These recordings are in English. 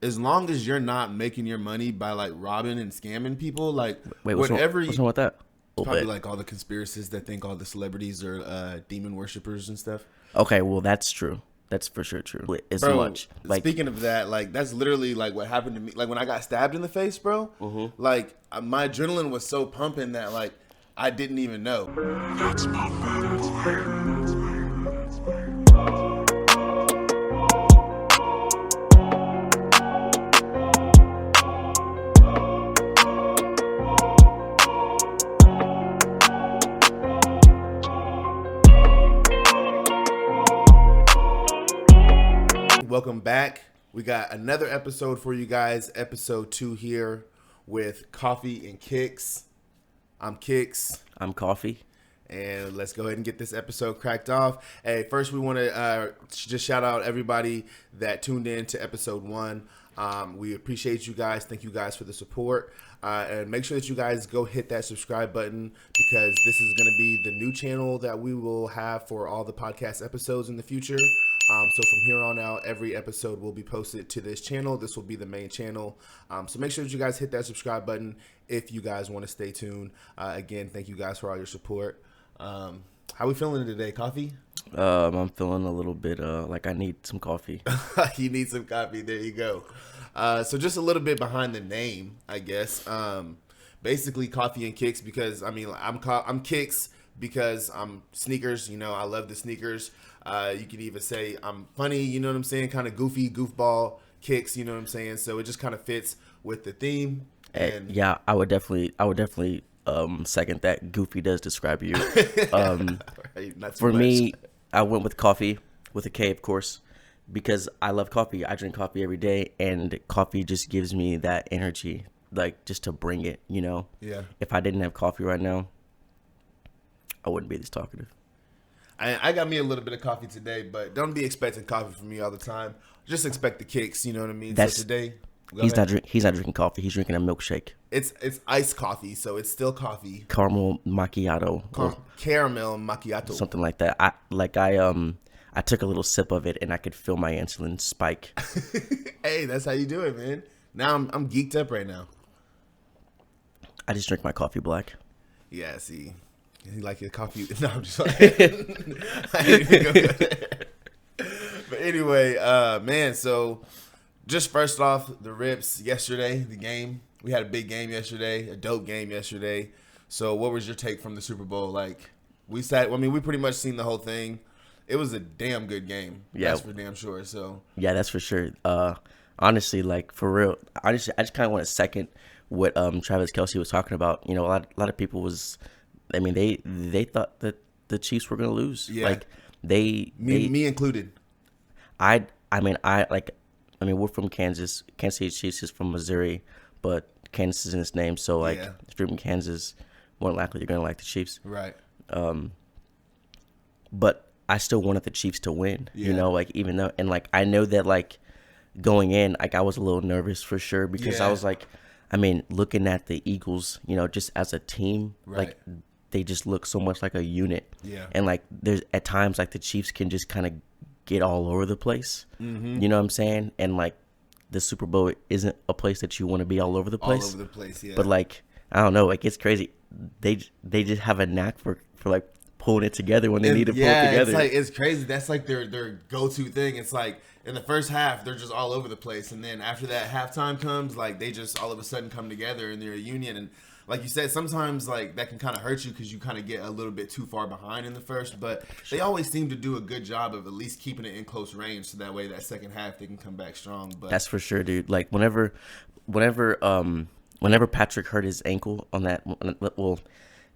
as long as you're not making your money by like robbing and scamming people, like Wait, whatever. what's wrong with that? A little Probably bit. like all the conspiracists that think all the celebrities are demon worshippers and stuff. Okay, well that's true. That's for sure true. As Bro, much like speaking of that, like that's literally like what happened to me. Like when I got stabbed in the face, bro. Like my adrenaline was so pumping that like I didn't even know. Welcome back. We got another episode for you guys. Episode 2 here with Coffee and Kicks. I'm Kicks. I'm Coffee. And let's go ahead and get this episode cracked off. Hey, first we want to just shout out everybody that tuned in to episode 1. We appreciate you guys. Thank you guys for the support. And make sure that you guys go hit that subscribe button because this is going to be the new channel that we will have for all the podcast episodes in the future. So from here on out, every episode will be posted to this channel. This will be the main channel. So make sure that you guys hit that subscribe button if you guys want to stay tuned. Again, thank you guys for all your support. How we feeling today, Coffee? I'm feeling a little bit like I need some coffee. You need some coffee. There you go. So just a little bit behind the name, I guess. Basically, Coffee and Kicks because I mean I'm Kicks because I'm sneakers. You know, I love the sneakers. You could even say I'm funny. You know what I'm saying? Kind of goofy, goofball Kicks. You know what I'm saying? So it just kind of fits with the theme. And Yeah, I would definitely second that. Goofy does describe you. right, not too For much. me, I went with coffee with a K, of course, because I love coffee. I drink coffee every day, and coffee just gives me that energy, like just to bring it. You know, Yeah. if I didn't have coffee right now, I wouldn't be this talkative. I got me a little bit of coffee today, but don't be expecting coffee from me all the time. Just expect the kicks. You know what I mean? That's- So today, go He's ahead. he's not drinking coffee. He's drinking a milkshake, It's iced coffee, so it's still coffee. caramel macchiato, or Caramel macchiato. something like that. I took a little sip of it, and I could feel my insulin spike. Hey, that's how you do it, man. Now I'm geeked up right now. I just drink my coffee black. Yeah, see, you like your coffee? No, I'm just like, I didn't even go there. But anyway, man. So just first off, the Rips yesterday, the game. We had a big game yesterday, a dope game yesterday. So what was your take from the Super Bowl? Like we sat. I mean, we pretty much seen the whole thing. It was a damn good game. Yeah. That's for damn sure. So Yeah, that's for sure. Honestly, like for real, honestly, I just kind of want to second what Travis Kelce was talking about. You know, a lot of people was, I mean, they thought that the Chiefs were gonna lose. Yeah. Like me, included. I mean, we're from Kansas. Kansas City Chiefs is from Missouri, but Kansas is in its name. So like, Yeah. if you're from Kansas, more than likely you're gonna like the Chiefs. Right. But I still wanted the Chiefs to win. Yeah. You know, like even though, and like I know that like going in, like I was a little nervous for sure because I Yeah. was like, I mean, looking at the Eagles, you know, just as a team, Right. like they just look so much like a unit. Yeah. And like there's at times like the Chiefs can just kind of get all over the place. Mm-hmm. You know what I'm saying? And like the Super Bowl isn't a place that you want to be all over the place. All over the place. Yeah. But like I don't know, like it's crazy. They just have a knack for like pulling it together when they need to pull it together. It's like it's crazy. That's like their go-to thing. It's like in the first half they're just all over the place, and then after that halftime comes, like they just all of a sudden come together and they're a union. And like you said, sometimes like that can kind of hurt you because you kind of get a little bit too far behind in the first. But they always seem to do a good job of at least keeping it in close range, so that way that second half they can come back strong. But That's for sure, dude. Like whenever Patrick hurt his ankle on that, well,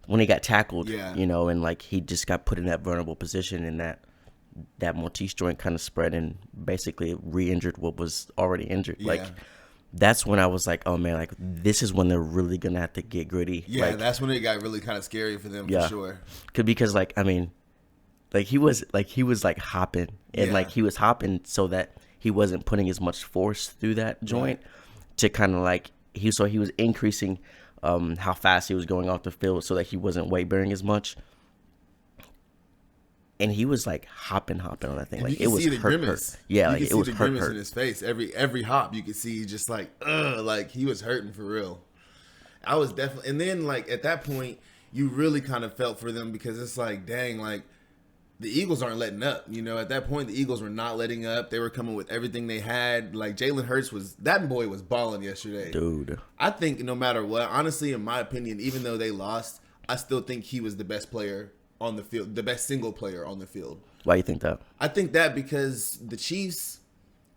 when he got tackled, Yeah. you know, and like he just got put in that vulnerable position, and that Monteith joint kind of spread and basically re-injured what was already injured. Yeah. Like that's when I was like, oh man, like this is when they're really gonna have to get gritty. yeah, like, that's when it got really kind of scary for them Yeah. for sure. because like I mean, like he was like hopping and Yeah. like he was hopping so that he wasn't putting as much force through that joint to kind of like he was increasing how fast he was going off the field so that he wasn't weight bearing as much. and he was like hopping on that thing. And like you it can was see the hurt. grimace. Yeah, you like can it see was the hurt. grimace in his face. Every hop, you could see just like, like he was hurting for real. I was definitely, and then like at that point, you really kind of felt for them because it's like, dang, like the Eagles aren't letting up. You know, at that point, the Eagles were not letting up. They were coming with everything they had. Like Jalen Hurts that boy was balling yesterday, Dude. I think no matter what, honestly, in my opinion, even though they lost, I still think he was the best player on the field, the best single player on the field. Why you think that? I think that because the Chiefs,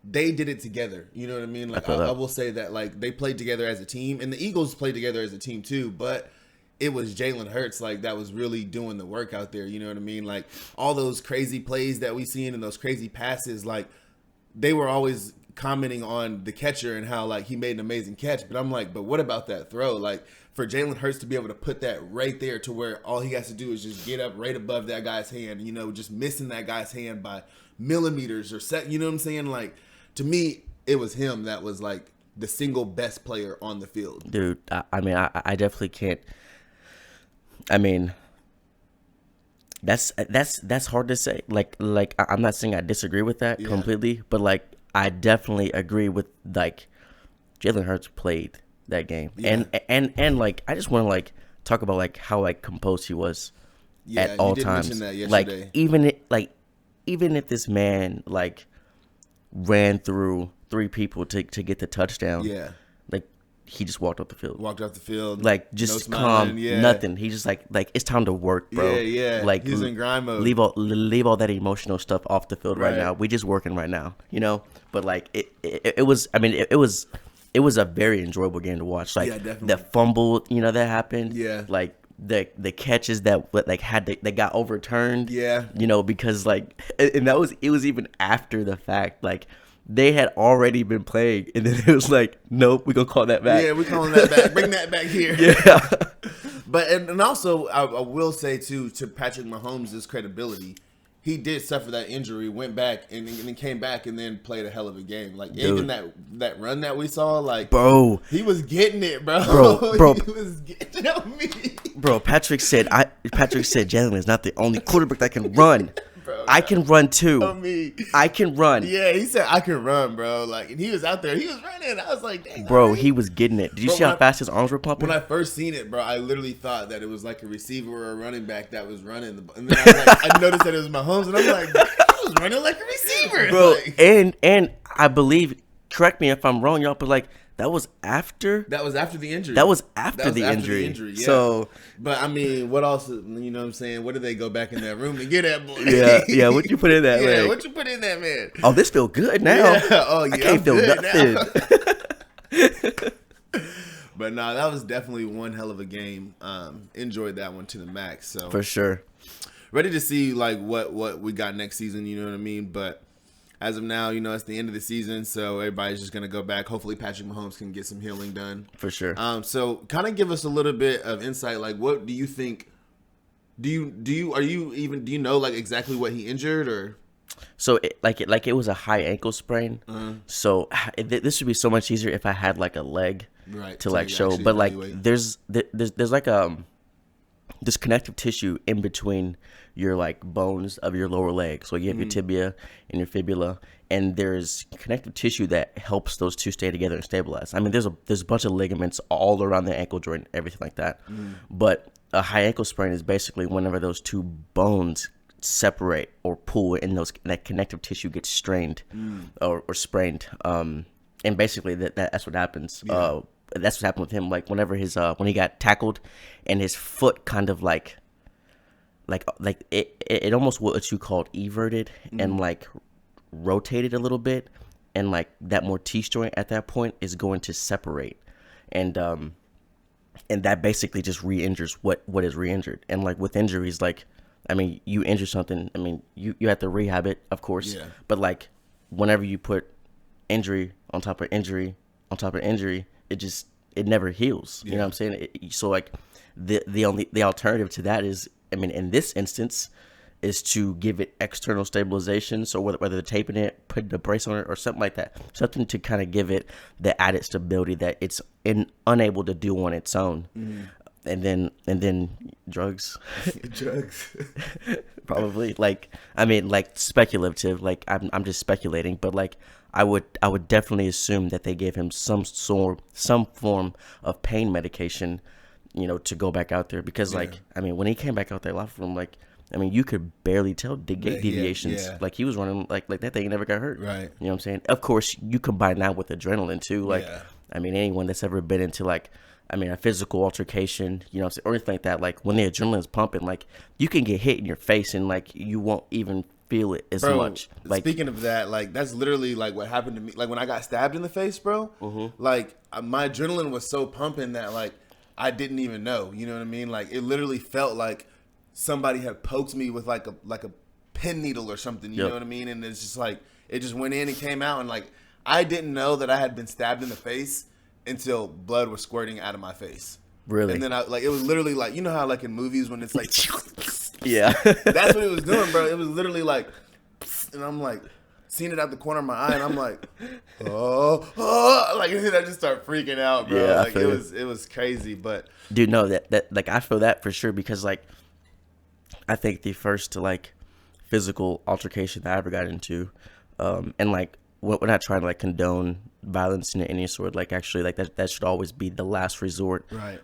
they did it together. You know what I mean? Like I will say that like they played together as a team, and the Eagles played together as a team too. But it was Jalen Hurts like that was really doing the work out there. You know what I mean? Like all those crazy plays that we seen and those crazy passes, like they were always commenting on the catcher and how like he made an amazing catch. But I'm like, but what about that throw? Like for Jalen Hurts to be able to put that right there to where all he has to do is just get up right above that guy's hand, you know, just missing that guy's hand by millimeters or set, you know what I'm saying? Like to me, it was him that was like the single best player on the field. Dude, I mean, I definitely can't. I mean, that's hard to say. Like I'm not saying I disagree with that completely, but like I definitely agree with like Jalen Hurts played that game, and like I just want to like talk about like how like composed he was at all times. Like even if this man like ran through 3 people to get the touchdown, like he just walked off the field. Like just no calm, smiling, nothing. He just like it's time to work, bro. Like he's in grind mode. Leave all that emotional stuff off the field right now. We just working right now, you know. But like it was. I mean, it was a very enjoyable game to watch. Like the fumble, you know, that happened. Like the catches that got overturned. You know, because like, and it was even after the fact. Like they had already been playing, and then it was like, nope, we're gonna call that back. Yeah, we're calling that back. Bring that back here. But and also I will say too, to Patrick Mahomes' credibility, he did suffer that injury, went back and then came back and then played a hell of a game. Like even that run that we saw, like bro, he was getting it, bro. He was getting on me. Bro, Patrick said Jalen is not the only quarterback that can run. Bro, I can run too. I can run. Yeah, he said I can run, bro. Like, and he was out there. He was running. I was like, dang. Bro, he was getting it. Did you see how fast his arms were pumping? When I first seen it, bro, I literally thought that it was like a receiver or a running back that was running. And then I noticed that it was Mahomes, and I'm like, he was running like a receiver. Bro, like, and I believe, correct me if I'm wrong, y'all, but like, that was after the injury. That was after the injury. Yeah. So, but I mean, what else? You know what I'm saying? What did they go back in that room to get that boy? Yeah. What you put in that? Yeah, what you put in that man? Oh, this feel good now. Yeah. Oh, yeah, I can't feel nothing. But no, that was definitely one hell of a game. Enjoyed that one to the max. So for sure, ready to see like what we got next season. You know what I mean? But as of now, you know, it's the end of the season, so everybody's just gonna go back. Hopefully, Patrick Mahomes can get some healing done for sure. So kind of give us a little bit of insight. Like, what do you think? Do you know like exactly what he injured or? So it was a high ankle sprain. So this would be so much easier if I had like a leg to like show. But like there's like this connective tissue in between your like bones of your lower leg. So you have your tibia and your fibula, and there's connective tissue that helps those two stay together and stabilize. I mean, there's a bunch of ligaments all around the ankle joint, everything like that. But a high ankle sprain is basically whenever those two bones separate or pull, and that connective tissue gets strained or sprained. And basically that's what happens. That's what happened with him. Like whenever when he got tackled, and his foot kind of like it almost what you called everted and like rotated a little bit, and like that Mortise joint at that point is going to separate, and that basically just re-injures what is re-injured. And like with injuries, like I mean, you injure something, I mean, you have to rehab it, of course, but like whenever you put injury on top of injury on top of injury, it never heals. You know what I'm saying? So like the alternative to that is, I mean, in this instance, is to give it external stabilization. So whether taping it, putting a brace on it, or something like that, something to kind of give it the added stability that it's unable to do on its own. and then drugs. Drugs. Probably. Like, I mean, like, speculative. Like, I'm just speculating, but like, I would definitely assume that they gave him some form of pain medication, you know, to go back out there. Because like, I mean, when he came back out there, a lot of them, like, I mean, you could barely tell the gait deviations. Yeah. Like, he was running like that thing never got hurt. Right. You know what I'm saying? Of course, you combine that with adrenaline too. Like, Yeah. I mean, anyone that's ever been into like, I mean, a physical altercation, you know, or anything like that, like when the adrenaline's pumping, like you can get hit in your face and like you won't even feel it as Bro, much. Like, speaking of that, like that's literally like what happened to me. Like when I got stabbed in the face, bro. Like my adrenaline was so pumping that like I didn't even know. You know what I mean? Like it literally felt like somebody had poked me with like a pin needle or something. You know what I mean? And it's just like it just went in and came out, and like I didn't know that I had been stabbed in the face until blood was squirting out of my face. Really? And then I like it was literally like, you know how like in movies when it's like yeah. that's what it was doing, bro. It was literally like, and I'm like, seeing it out the corner of my eye, and I'm like, oh, like, and then I just start freaking out, bro. Yeah, like it was crazy, but Dude, no, that like I feel that for sure because like I think the first like physical altercation that I ever got into, and like we're not trying to like condone violence in any sort. Like actually, like that should always be the last resort. right,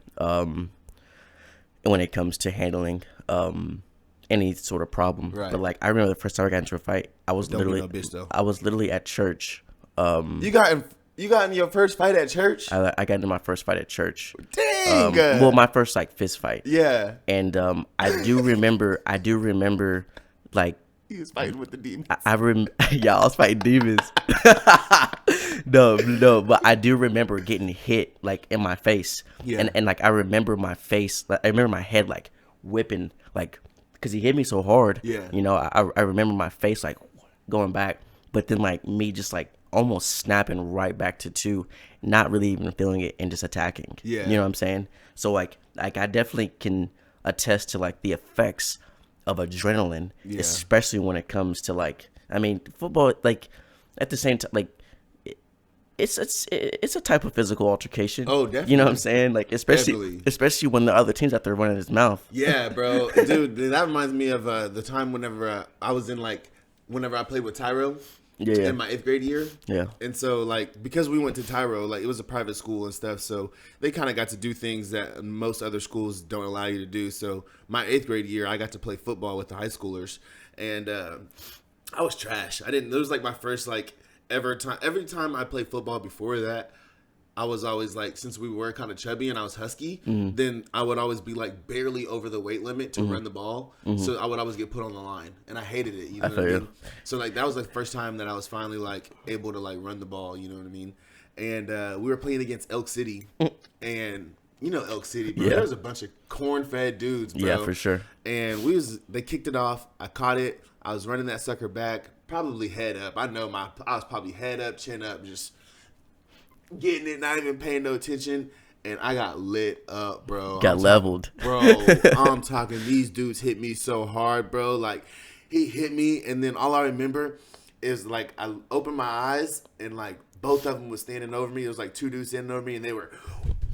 When it comes to handling any sort of problem. Right. But like I remember the first time I got into a fight, I was Don't be literally no bitch, though. I was literally at church. you got in your first fight at church. I got into my first fight at church. Dang, Well, my first like fist fight. yeah, And I do remember like he was fighting with the demons. yeah, I was fighting demons. no, but I do remember getting hit like in my face. Yeah. And like I remember my face, like, I remember my head like whipping, like because he hit me so hard. Yeah. You know, I remember my face like going back, but then like me just like almost snapping right back to two, not really even feeling it and just attacking. Yeah. You know what I'm saying? So like I definitely can attest to like the effects of adrenaline, Yeah. especially when it comes to like, I mean, football, like at the same time, like it's a type of physical altercation. Oh, You know what definitely. I'm saying? Like Definitely. especially when the other team's out there running his mouth. Yeah, bro, dude, that reminds me of the time whenever I was in whenever I played with Tyro. Yeah. In my 8th grade year. Yeah. And so, like, because we went to Tyro, like, it was a private school and stuff, so they kind of got to do things that most other schools don't allow you to do. So, my 8th grade year, I got to play football with the high schoolers, and I was trash. It was, like, my first, like, ever time. Every time I played football before that, I was always, like, since we were kind of chubby and I was husky, then I would always be, like, barely over the weight limit to run the ball. So, I would always get put on the line, and I hated it, you know what I feel mean? you. So, like, that was the first time that I was finally, like, able to, like, run the ball, you know what I mean? And we were playing against Elk City, and you know Elk City, bro. Yeah. There was a bunch of corn-fed dudes, bro. Yeah, for sure. And they kicked it off. I caught it. I was running that sucker back, probably head up. I was probably head up, chin up, just getting it, not even paying no attention. And I got lit up, bro. Got leveled. Bro, I'm talking, these dudes hit me so hard, bro. Like, he hit me, and then all I remember is, like, I opened my eyes, and, like, both of them was standing over me. It was, like, two dudes standing over me, and they were,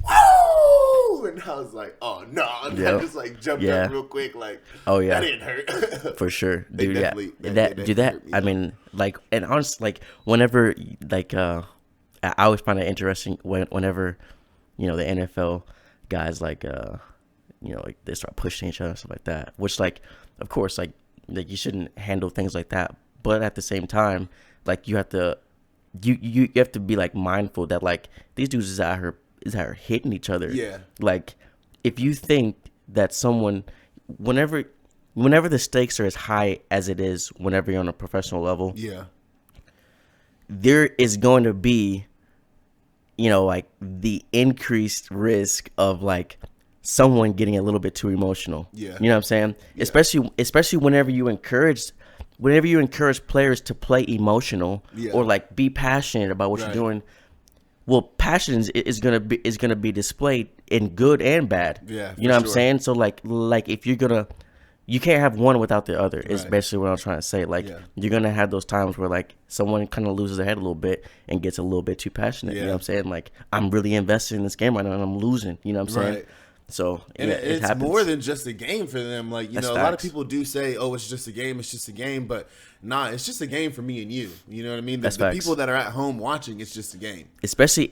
whoa! And I was like, oh, no. And I Yep. just, like, jumped Yeah. up real quick, like, Oh, yeah. that didn't hurt. For sure, They dude. Yeah, definitely- they that definitely do that. hurt me, I though. mean, like, and honestly, like, whenever, like, I always find it interesting whenever, you know, the NFL guys like, you know, like they start pushing each other and stuff like that. Which, like, of course, like you shouldn't handle things like that. But at the same time, like, you have to, you have to be like mindful that like these dudes is out here hitting each other. Yeah. Like, if you think that someone, whenever the stakes are as high as it is, whenever you're on a professional level, Yeah. there is going to be, you know, like the increased risk of like someone getting a little bit too emotional. Yeah. You know what I'm saying? Especially whenever you encourage players to play emotional Yeah. or like be passionate about what Right. you're doing. Well, passion is gonna be displayed in good and bad. Yeah, You know for what I'm sure. saying? So like if you can't have one without the other. Is Right. basically what I'm trying to say. Like, Yeah. you're gonna have those times where like someone kind of loses their head a little bit and gets a little bit too passionate. You know Yeah. what I'm saying? Like, I'm really invested in this game right now and I'm losing. You know what I'm saying? Right. So And yeah, it's happens. more than just a game for them. Like, That's a lot of facts. people do say, "Oh, it's just a game. It's just a game," but nah, it's just a game for me and you. You know what I mean? That's The facts. people that are at home watching, it's just a game. Especially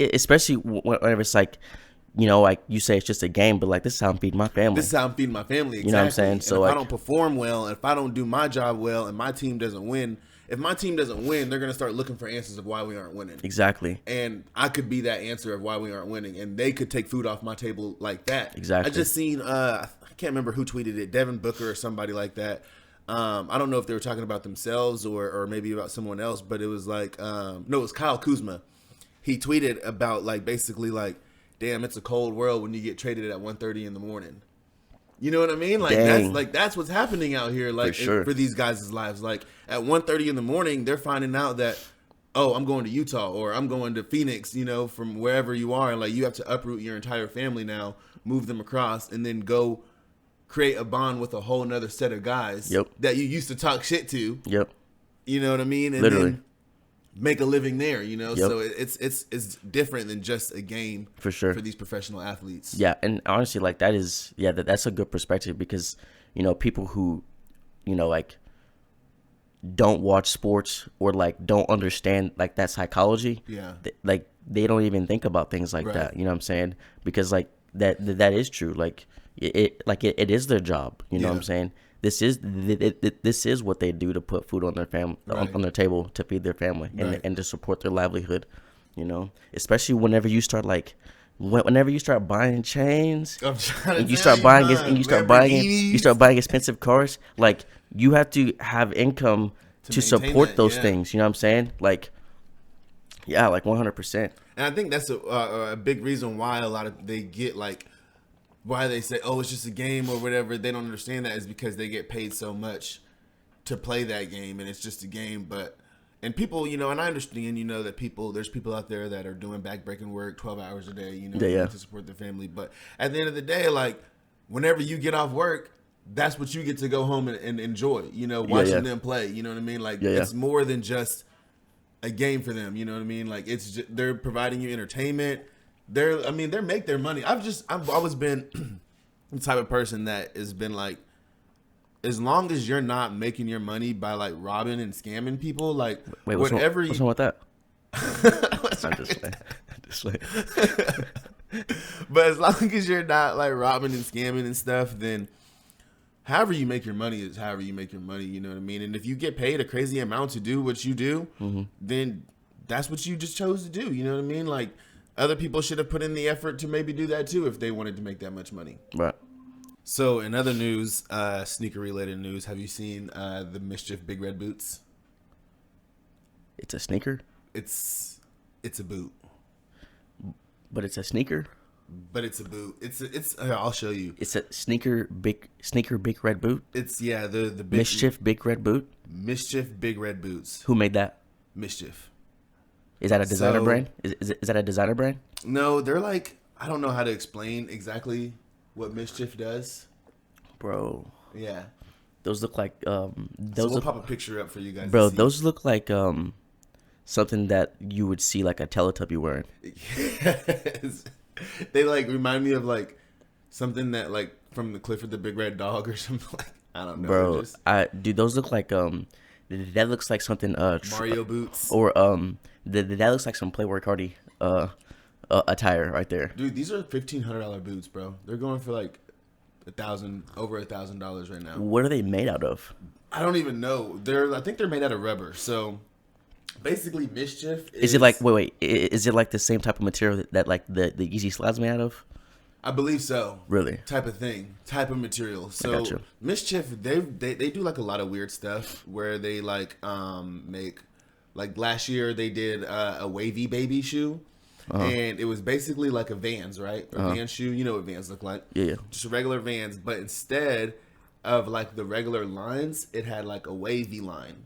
whenever it's like, like you say it's just a game, but like this is how I'm feeding my family. This is how I'm feeding my family. Exactly. You know what I'm saying? And So, if like- I don't perform well, if I don't do my job well, and my team doesn't win, if my team doesn't win, they're gonna start looking for answers of why we aren't winning. Exactly. And I could be that answer of why we aren't winning, and they could take food off my table like that. Exactly. I just seen I can't remember who tweeted it, Devin Booker or somebody like that. I don't know if they were talking about themselves or maybe about someone else, but it was like no, it was Kyle Kuzma. He tweeted about like basically like, damn, it's a cold world when you get traded at 1:30 in the morning. You know what I mean? Like Dang. that's what's happening out here. Like For sure. for these guys' lives. Like at 1:30 in the morning, they're finding out that, oh, I'm going to Utah or I'm going to Phoenix. From wherever you are, and like you have to uproot your entire family now, move them across, and then go create a bond with a whole nother set of guys Yep. that you used to talk shit to. Yep. You know what I mean? And Literally. then make a living there. Yep. So it's different than just a game For sure. for these professional athletes. Yeah, and honestly, like that's a good perspective because people who like don't watch sports or like don't understand like that psychology. Yeah. Like they don't even think about things like Right. that. You know what I'm saying? Because like that is true. Like it is their job. You know what Yeah. I'm saying? This is what they do to put food on their family Right. on their table to feed their family Right. and to support their livelihood. Especially whenever you start whenever you start buying chains I'm trying to and you tell start buying man. and you start buying Lamborghinis. expensive cars, like you have to have income to maintain support that, those yeah. things. You know what I'm saying? Like, yeah, like 100%. And I think that's a big reason why a lot of they get like why they say, oh, it's just a game or whatever. They don't understand that is because they get paid so much to play that game, and it's just a game. But and people, and I understand, that there's people out there that are doing backbreaking work 12 hours a day, Yeah. to support their family. But at the end of the day, like whenever you get off work, that's what you get to go home and enjoy, watching yeah. them play. You know what I mean? Like Yeah. it's more than just a game for them. You know what I mean? Like it's just, they're providing you entertainment. They make their money. I've always been the type of person that has been like, as long as you're not making your money by like robbing and scamming people, like Wait, what's whatever wrong with that? I'm just like, just like, But as long as you're not like robbing and scamming and stuff, then however you make your money is however you make your money. You know what I mean? And if you get paid a crazy amount to do what you do, then that's what you just chose to do. You know what I mean? Like other people should have put in the effort to maybe do that too if they wanted to make that much money. right. So in other news, sneaker related news, have you seen the Mischief Big Red Boots? It's a sneaker, It's a boot. but it's a sneaker. But it's a boot. I'll show you. It's a sneaker big red boot. It's the big Mischief big red boot. Mischief Big Red Boots. Who made that? Mischief. Is that a designer So- brand? Is that a designer brand? No, they're like, I don't know how to explain exactly what Mischief does. Bro, Yeah. those look like So those we'll look, pop a picture up for you guys. bro, to see. those look like something that you would see like a Teletubby wearing. Yes. They like remind me of like something that like from the Clifford the Big Red Dog or something like, I don't know. Bro, Just dude, those look like that looks like something Mario boots. or that looks like some Playboy Cardi attire right there. Dude, these are $1,500 boots, bro. They're going for like over $1,000 right now. What are they made out of? I don't even know. I think they're made out of rubber. So basically, Mischief Is it like wait? Is it like the same type of material that like the Yeezy slides made out of? I believe so. Really? Type of material. So gotcha. Mischief, they do like a lot of weird stuff where they like make, like last year they did a wavy baby shoe. And it was basically like a Vans, right? A Vans shoe. You know what Vans look like. Yeah. Just regular Vans. But instead of like the regular lines, it had like a wavy line.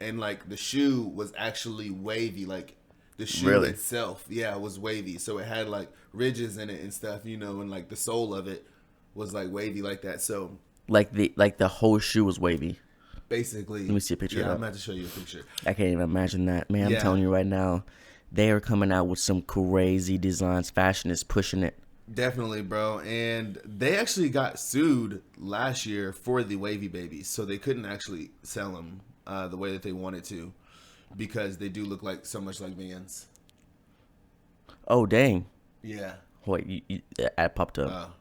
And like the shoe was actually wavy. Like the shoe Really? itself, yeah, was wavy. So it had like ridges in it and stuff, and like the sole of it was like wavy like that. So Like the whole shoe was wavy. basically, Let me see a picture of Yeah, that. I'm about to show you a picture. I can't even imagine that, man. I'm Yeah. telling you right now, they are coming out with some crazy designs. Fashion is pushing it. Definitely, bro. And they actually got sued last year for the wavy babies, so they couldn't actually sell them the way that they wanted to because they do look like so much like Vans. Oh dang! Yeah. Wait, the ad popped up.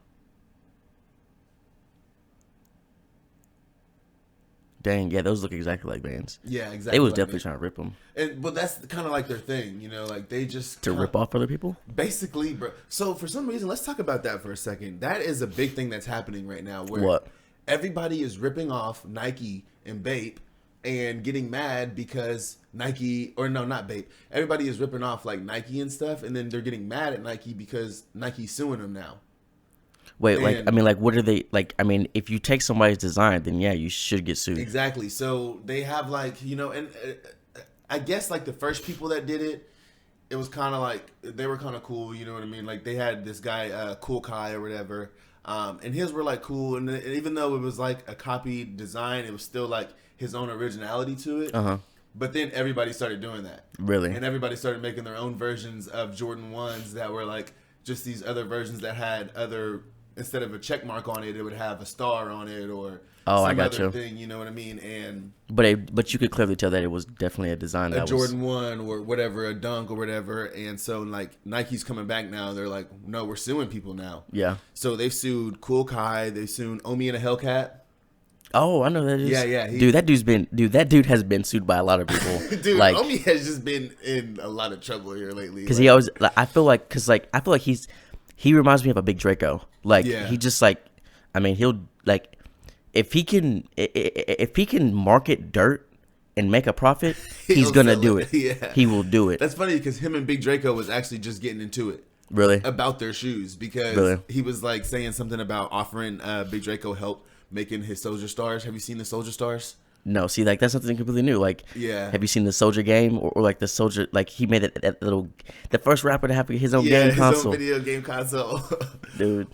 Dang, yeah, those look exactly like Vans. Yeah, exactly. They was like definitely Vans. trying to rip them. And but that's kind of like their thing, you know, like they just To rip off other people? basically, bro. So for some reason, let's talk about that for a second. That is a big thing that's happening right now. Where What? everybody is ripping off Nike and Bape and getting mad because Nike, or no, not Bape. Everybody is ripping off like Nike and stuff, and then they're getting mad at Nike because Nike's suing them now. Wait, like, And- I mean, like, what are they, like, I mean, if you take somebody's design, then yeah, you should get sued. Exactly. So they have like, you know, and I guess like the first people that did it, it was kind of like they were kind of cool. You know what I mean? Like they had this guy, Cool Kai or whatever, and his were like cool. And even though it was like a copied design, it was still like his own originality to it. Uh-huh. But then everybody started doing that. Really? And everybody started making their own versions of Jordan 1s that were like just these other versions that had other, instead of a check mark on it, it would have a star on it or I some got other you. thing, you know what I mean? And But you could clearly tell that it was definitely a design a that Jordan 1 or whatever, a Dunk or whatever. And so like Nike's coming back now. They're like, no, we're suing people now. Yeah. So they've sued Cool Kai. They've sued Omi and a Hellcat. Oh, I know that is. Yeah, Dude, that dude has been sued by a lot of people. Dude, like, Omi has just been in a lot of trouble here lately. because Like, he always, like, I feel like he reminds me of a big Draco. Like, Yeah. he just like, I mean, he'll like, if he can market dirt and make a profit, he's He'll gonna sell do it. it. Yeah. He will do it. That's funny because him and Big Draco was actually just getting into it Really? about their shoes because Really? he was like saying something about offering Big Draco help making his Soldier Stars. Have you seen the Soldier Stars? No, see, like, that's something completely new. Like, Yeah. have you seen the Soldier game or like the Soldier? Like, he made that little, the first rapper to have his own Yeah, game his console, own video game console. dude.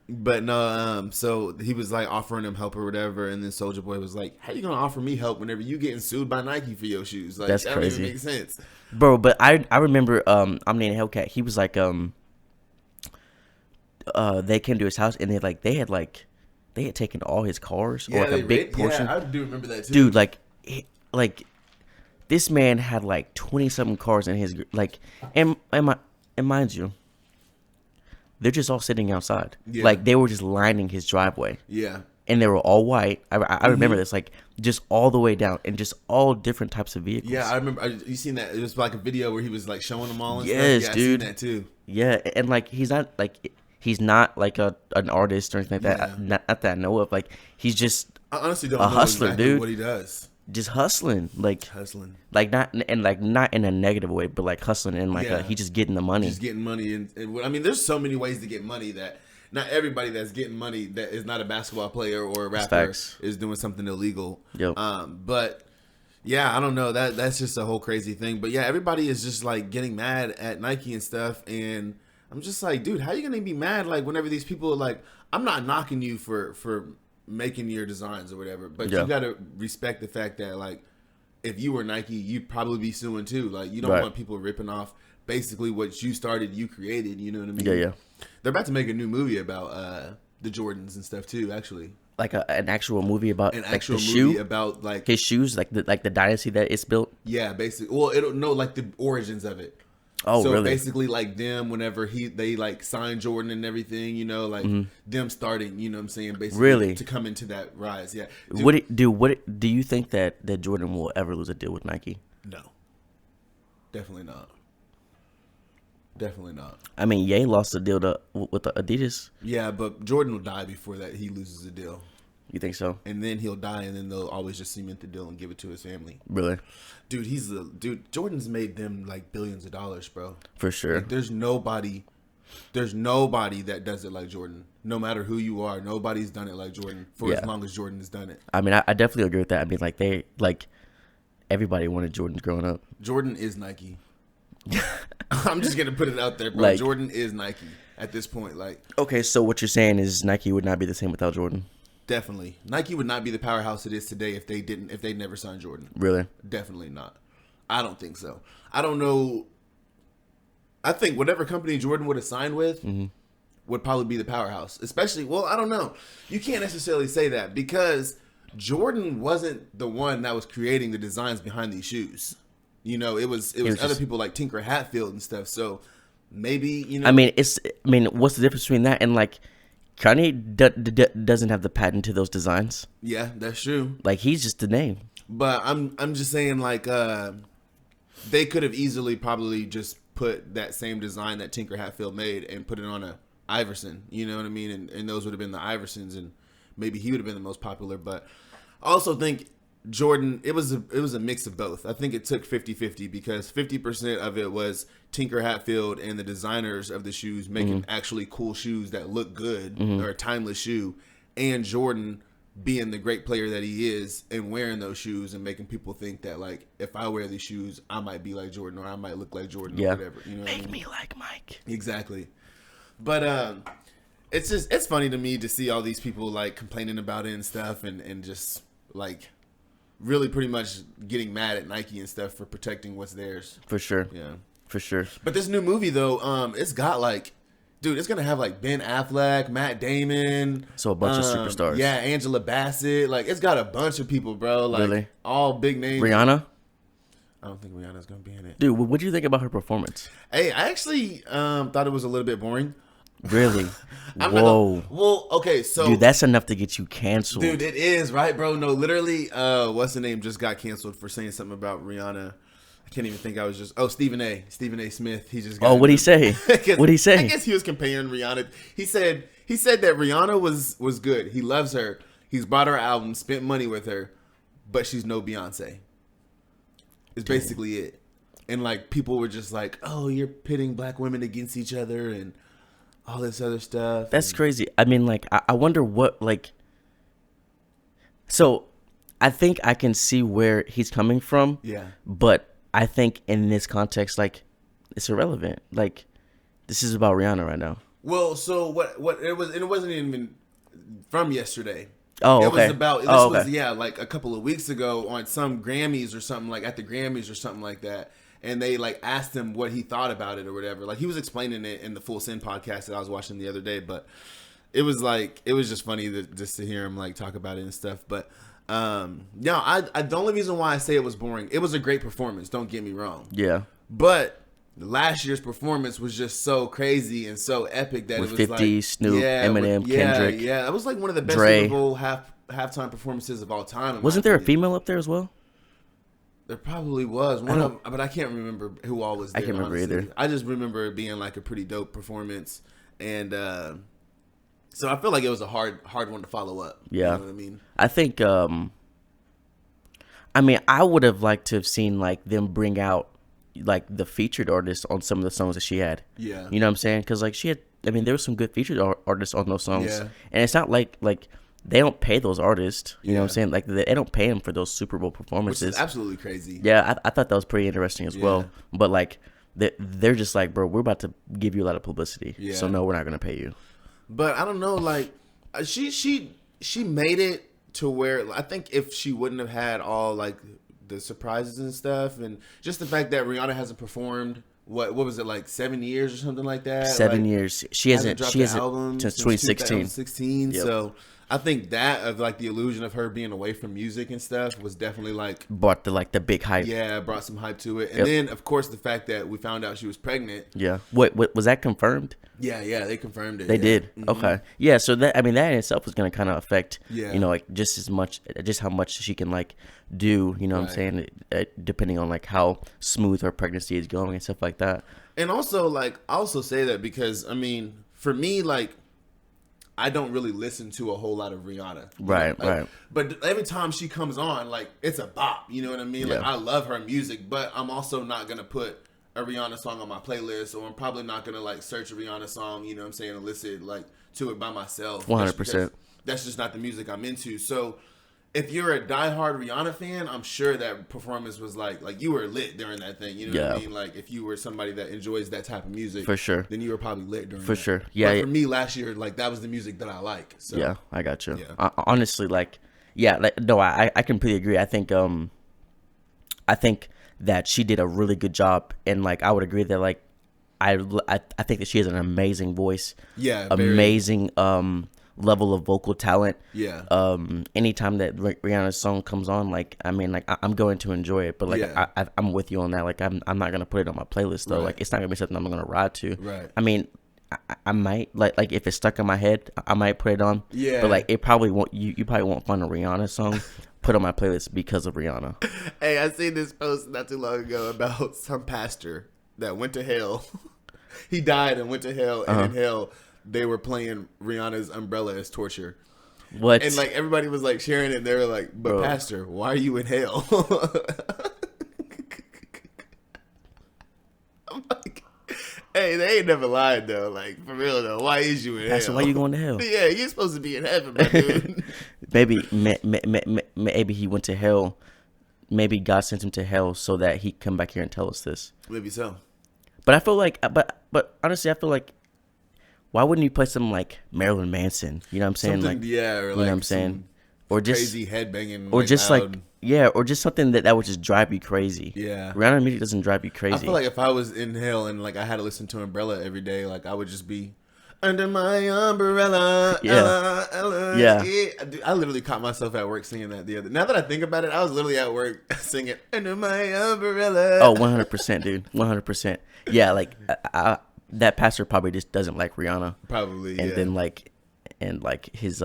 But no, so he was like offering him help or whatever, and then Soldier Boy was like, "How you gonna offer me help whenever you getting sued by Nike for your shoes? Like That's that crazy. don't even make sense." Bro, but I remember Omni and Hellcat. He was like they came to his house and they had taken all his cars or like a big portion. Yeah, I do remember that too. Dude, like this man had like 20 something cars in his like, and mind you, they're just all sitting outside. Yeah. Like they were just lining his driveway. Yeah, And they were all white. I remember this, like just all the way down, and just all different types of vehicles. yeah, I remember. You seen that? It was like a video where he was like showing them all. And Yes, stuff. Yeah, dude. I seen that too. Yeah, and like he's not like an artist or anything like that. Yeah. Not that I know of. Like he's just I honestly don't A know hustler, exactly dude. what he does. hustling, like Hustling, not in a negative way, but like hustling in like Yeah. he just getting the money. just getting money, and I mean, there's so many ways to get money that not everybody that's getting money that is not a basketball player or a rapper Facts. is doing something illegal. Yep. But yeah, I don't know. That's just a whole crazy thing. But yeah, everybody is just like getting mad at Nike and stuff, and I'm just like, dude, how you gonna be mad like whenever these people are like, I'm not knocking you for making your designs or whatever, but Yeah. you gotta respect the fact that like if you were Nike, you'd probably be suing too. Like you don't Right. want people ripping off basically what you started, you created. You know what I mean? Yeah. They're about to make a new movie about the Jordans and stuff too. Actually, Like an actual movie about an like actual the movie shoe, about like his shoes, like the dynasty that it's built. yeah, basically. Well, it'll know like the origins of it. Oh, so really? basically, like them, whenever they like signed Jordan and everything, you know, like them starting, you know what I'm saying, basically Mm-hmm. Really? to come into that rise. Yeah. Dude, What do you think that Jordan will ever lose a deal with Nike? no. Definitely not. Definitely not. I mean, Ye lost a deal with Adidas. Yeah, but Jordan will die before that he loses the deal. You think so? And then he'll die, and then they'll always just cement the deal and give it to his family. Really? Dude, Jordan's made them like billions of dollars, bro. For sure. Like, there's nobody that does it like Jordan. No matter who you are, nobody's done it like Jordan for Yeah. as long as Jordan has done it. I mean, I definitely agree with that. I mean, like everybody wanted Jordans growing up. Jordan is Nike. I'm just gonna put it out there, bro. Like- Jordan is Nike at this point. Like, Okay, so what you're saying is Nike would not be the same without Jordan. definitely, Nike would not be the powerhouse it is today if they never signed Jordan. Really? Definitely not. I don't think so. I don't know. I think whatever company Jordan would have signed with would probably be the powerhouse. Especially, well, I don't know. You can't necessarily say that because Jordan wasn't the one that was creating the designs behind these shoes. You know, it was other people like Tinker Hatfield and stuff. So maybe, you know, I mean, what's the difference between that and like Kanye doesn't have the patent to those designs? Yeah, that's true. Like he's just the name. But I'm just saying, like, they could have easily probably just put that same design that Tinker Hatfield made and put it on a Iverson. You know what I mean? And those would have been the Iversons, and maybe he would have been the most popular. But I also think Jordan, it was a mix of both. I think it took 50-50 because 50% of it was Tinker Hatfield and the designers of the shoes making actually cool shoes that look good or a timeless shoe, and Jordan being the great player that he is and wearing those shoes and making people think that, like, if I wear these shoes, I might be like Jordan or I might look like Jordan or whatever. You know what I mean? Me like Mike. Exactly. But it's funny to me to see all these people like complaining about it and stuff and just like really pretty much getting mad at Nike and stuff for protecting what's theirs. For sure. Yeah. For sure. But this new movie though, it's got like, dude, it's gonna have like Ben Affleck, Matt Damon, So a bunch of superstars. Yeah, Angela Bassett. Like it's got a bunch of people, bro. Like Really? all big names. Rihanna? I don't think Rihanna's gonna be in it. Dude, what do you think about her performance? Hey, I actually thought it was a little bit boring. Really? Whoa. Well, okay, so Dude, that's enough to get you canceled. dude, it is, right, bro? No, literally, what's the name just got canceled for saying something about Rihanna. I can't even think. I was just Stephen A. Smith. He just got What'd he say? What'd he say? I guess he was comparing Rihanna. He said that Rihanna was good. He loves her. He's bought her album, spent money with her, but she's no Beyonce. It's basically it. And like people were just like, "Oh, you're pitting black women against each other and all this other stuff." That's crazy. I mean, like, I wonder what, like... So, I think I can see where he's coming from. Yeah. But I think in this context, like, it's irrelevant. Like, this is about Rihanna right now. Well, so what it was, and it wasn't even from yesterday. Oh, It okay. was about, this Oh, was, okay. yeah, like a couple of weeks ago on some Grammys or something, like at the Grammys or something like that. And they like asked him what he thought about it or whatever. Like he was explaining it in the Full Send podcast that I was watching the other day. But it was like, it was just funny just to hear him like talk about it and stuff. But no, the only reason why I say it was boring, it was a great performance. Don't get me wrong. Yeah. But last year's performance was just so crazy and so epic that With it was 50, like Snoop, Eminem, Kendrick, Yeah, it was like one of the best Dre. Super Bowl halftime performances of all time. in my Wasn't there a opinion. female up there as well? There probably was one of, but I can't remember who all was there. I can't remember honestly. either. I just remember it being like a pretty dope performance, and so I feel like it was a hard one to follow up. Yeah. You know what I mean? I think, I mean, I would have liked to have seen, like, them bring out, like, the featured artist on some of the songs that she had. Yeah. You know what I'm saying? Because, like, she had, I mean, there were some good featured artists on those songs. Yeah. And it's not like, they don't pay those artists. You know what I'm Yeah. saying? Like, they don't pay them for those Super Bowl Which performances. is absolutely crazy. Yeah, I thought that was pretty interesting as Yeah. well. But, like, they're just like, bro, we're about to give you a lot of publicity. Yeah. So, no, we're not going to pay you. But I don't know, like she made it to where I think if she wouldn't have had all like the surprises and stuff, and just the fact that Rihanna hasn't performed what was it, like 7 years or something like that? 7 Like, years. She hasn't dropped she an hasn't album since 2016. 2016. Yep. So I think that of like the illusion of her being away from music and stuff was definitely like, Bought the big hype. yeah, brought some hype to it. And Yep. then of course the fact that we found out she was pregnant. Yeah. What was that confirmed? Yeah, they confirmed it. They yeah. did. Mhm. Okay. Yeah. So that, I mean, that in itself was going to kind of affect, Yeah. you know, like just how much she can like do. You know what I'm saying? Depending on like how smooth her pregnancy is going and stuff like that. And also, like, I also say that because, I mean, for me, like, I don't really listen to a whole lot of Rihanna. You Right, know? Like, right. But every time she comes on, like, it's a bop. You know what I mean? Like, Yeah. I love her music, but I'm also not going to put a Rihanna song on my playlist, or I'm probably not going to, like, search a Rihanna song, you know what I'm saying, and listen, like, to it by myself. 100%. That's just not the music I'm into. So if you're a diehard Rihanna fan, I'm sure that performance was like you were lit during that thing. You know what I Yeah. mean? Like if you were somebody that enjoys that type of music, For sure. then you were probably lit during For that. sure. Yeah, But yeah. for me last year, like that was the music that I like. So Yeah, I got you. Yeah. Honestly, like, yeah, like, no, I completely agree. I think that she did a really good job, and like I would agree that like I think that she has an amazing voice. Yeah, amazing level of vocal talent. Yeah. Anytime that Rihanna's song comes on, like I mean, like I'm going to enjoy it, but like Yeah. I'm with you on that. Like I'm not gonna put it on my playlist though. Right. Like it's not gonna be something I'm gonna ride to. Right. I mean, I might like if it's stuck in my head, I might put it on. Yeah. But like it probably won't. You probably won't find a Rihanna song put on my playlist because of Rihanna. Hey, I seen this post not too long ago about some pastor that went to hell. He died and went to hell, and in hell they were playing Rihanna's Umbrella as torture. What? And like everybody was like sharing it, and they were like, "But Bro. pastor, why are you in hell?" I'm like, hey, they ain't never lied though. Like for real though, why is you in Pastor, hell? why you going to hell? Yeah, you're supposed to be in heaven, my dude. Maybe he went to hell. Maybe God sent him to hell so that he come back here and tell us this. Maybe so. But I feel like, but honestly, I feel like, why wouldn't you play something like Marilyn Manson? You know what I'm saying? Something, Like, yeah, or you like know what I'm saying? Or just crazy headbanging, or just like loud. yeah, or just something that would just drive you crazy. Yeah. Rihanna music doesn't drive you crazy. I feel like if I was in hell and like I had to listen to Umbrella every day, like I would just be under my umbrella. Yeah. Ella, Ella, Yeah. Dude, I literally caught myself at work singing that the other. Now that I think about it, I was literally at work singing under my umbrella. Oh, 100%, dude. 100%. Yeah, like that pastor probably just doesn't like Rihanna. Probably. And yeah. then like his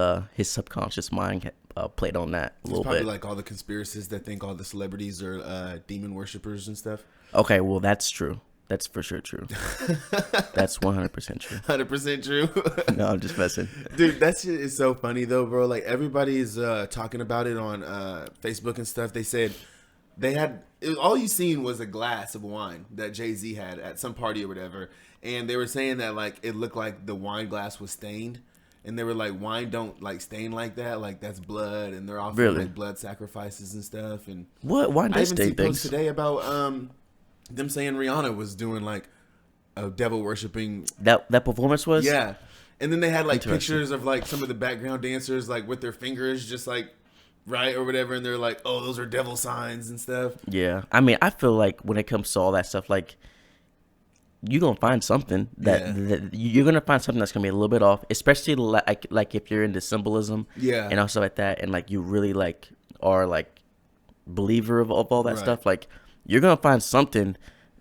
subconscious mind played on that a little Probably bit. like all the conspiracists that think all the celebrities are demon worshippers and stuff. Okay, well that's true. That's for sure true. That's 100% true. 100% true. No, I'm just messing. Dude, that shit is so funny though, bro. Like everybody's talking about it on Facebook and stuff. They said they had all you seen was a glass of wine that Jay-Z had at some party or whatever, and they were saying that like it looked like the wine glass was stained, and they were like, wine don't like stain like that, like that's blood, and they're offering Really? like blood sacrifices and stuff. And What? Why I did even they see state posts things? today about them saying Rihanna was doing like a devil worshipping. That performance was? Yeah. And then they had like Interesting. pictures of like some of the background dancers like with their fingers just like right or whatever, and they're like, oh, those are devil signs and stuff. Yeah. I mean, I feel like when it comes to all that stuff, like you're gonna find something that you're gonna find something that's gonna be a little bit off, especially like if you're into symbolism, Yeah. and also like that, and like you really like are like believer of all that Right. stuff. Like you're gonna find something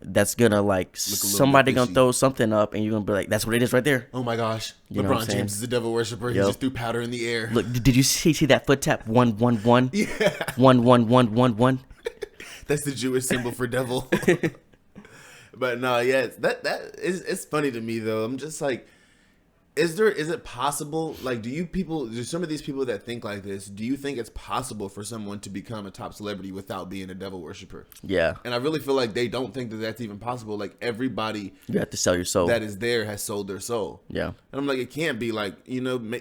that's gonna like little somebody bit gonna fishy. throw something up, and you're gonna be like, that's what it is right there. Oh my gosh. You know what I'm LeBron saying? James is a devil worshiper. He Yep. just threw powder in the air. Look, did you see that foot tap? 111 Yeah. 11111. That's the Jewish symbol for devil. But no, yeah, it's funny to me though. I'm just like, is it possible? Like, there's some of these people that think like this. Do you think it's possible for someone to become a top celebrity without being a devil worshiper? Yeah, And I really feel like they don't think that that's even possible. Like everybody you have to sell your soul. that is there has sold their soul. Yeah, And I'm like, it can't be like,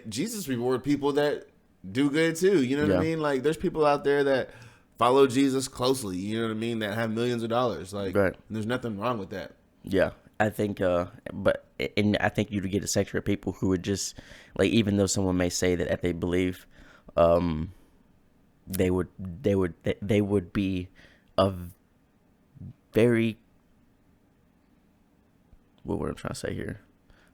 Jesus reward people that do good too. You know what I Yeah. mean? Like there's people out there that follow Jesus closely, you know what I mean, that have millions of dollars. Like Right. there's nothing wrong with that. yeah. I think, and I think you'd get a section of people who would just like, even though someone may say that if they believe, they would be a very, what I'm trying to say here,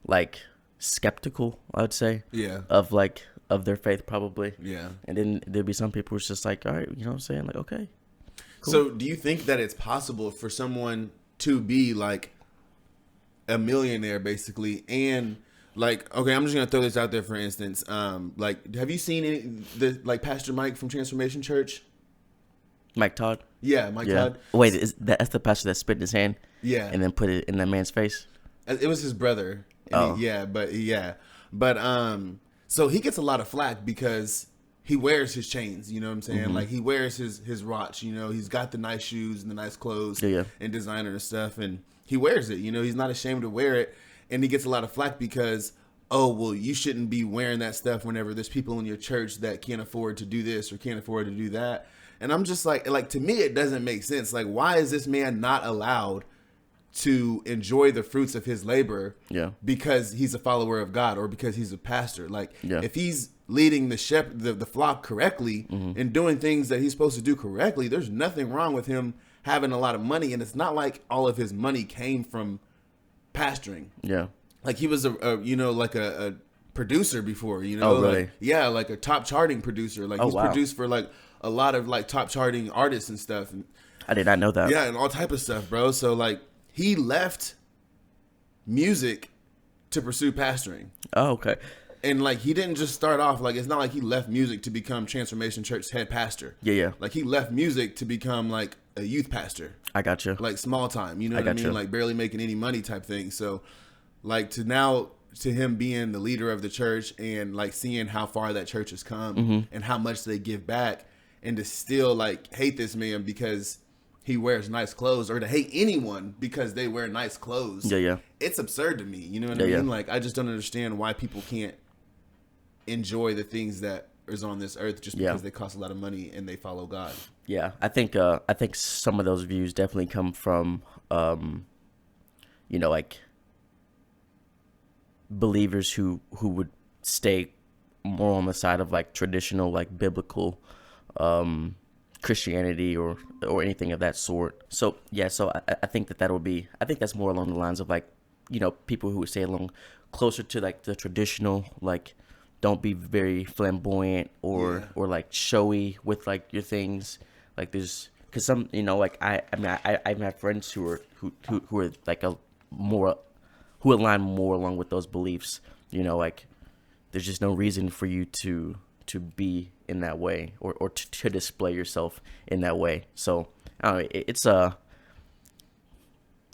like skeptical, I would say, Yeah. of their faith probably. Yeah. And then there'd be some people who's just like, all right, you know what I'm saying? Like, okay. Cool. So do you think that it's possible for someone to be like a millionaire basically, and like, okay, I'm just gonna throw this out there for instance, like have you seen like Pastor Mike from Transformation Church? Mike Todd? Yeah, Mike Yeah. Todd. Wait, that's the pastor that spit in his hand Yeah. and then put it in that man's face? It was his brother. And Oh. But so he gets a lot of flack because he wears his chains, you know what I'm saying? Mm-hmm. Like he wears his watch, he's got the nice shoes and the nice clothes Yeah. and designer and stuff, and he wears it, he's not ashamed to wear it, and he gets a lot of flack because, oh, well, you shouldn't be wearing that stuff whenever there's people in your church that can't afford to do this or can't afford to do that. And I'm just like to me, it doesn't make sense. Like, why is this man not allowed to enjoy the fruits of his labor? Yeah. Because he's a follower of God or because he's a pastor. Like, Yeah. if he's leading the flock correctly and doing things that he's supposed to do correctly, there's nothing wrong with him having a lot of money. And it's not like all of his money came from pastoring. Yeah. Like he was a producer before, Oh, really? like, yeah, like a top charting producer. Like he's wow. produced for like a lot of like top charting artists and stuff. And, I did not know that. yeah, and all type of stuff, bro. So like he left music to pursue pastoring. Oh, okay. And like he didn't just start off, like it's not like he left music to become Transformation Church head pastor. Yeah. Like he left music to become like a youth pastor. I got you. Like small time, you know what I mean? you. Like barely making any money type thing. So like to him being the leader of the church and like seeing how far that church has come and how much they give back, and to still like hate this man because he wears nice clothes, or to hate anyone because they wear nice clothes. Yeah. It's absurd to me. You know what I mean? Like I just don't understand why people can't enjoy the things that is on this earth just because they cost a lot of money and they follow God. Yeah, I think some of those views definitely come from like believers who would stay more on the side of like traditional like biblical Christianity or anything of that sort. So I think I think that's more along the lines of like, people who would stay along closer to like the traditional, like don't be very flamboyant or like showy with like your things. Like there's, cause some, like I have friends who are like who align more along with those beliefs. Like there's just no reason for you to be in that way or to display yourself in that way. So I don't know, it's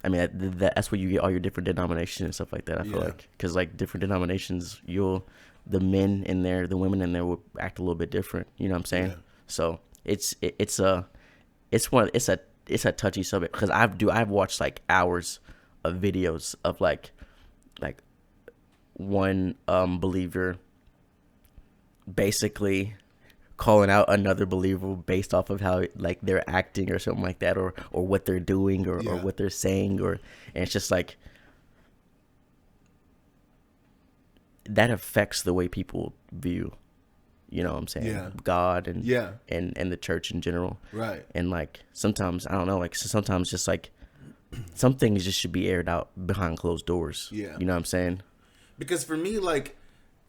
that's where you get all your different denominations and stuff like that. I feel like, because like different denominations, the men in there, the women in there will act a little bit different. You know what I'm saying? Yeah. So it's a touchy subject, because I've watched like hours of videos of like one believer basically calling out another believer based off of how like they're acting or something like that, or what they're doing or what they're saying, and it's just like that affects the way people view, what I'm saying, God and the church in general. Right. And like sometimes, I don't know, like sometimes just like some things just should be aired out behind closed doors. Yeah. You know what I'm saying? Because for me, like,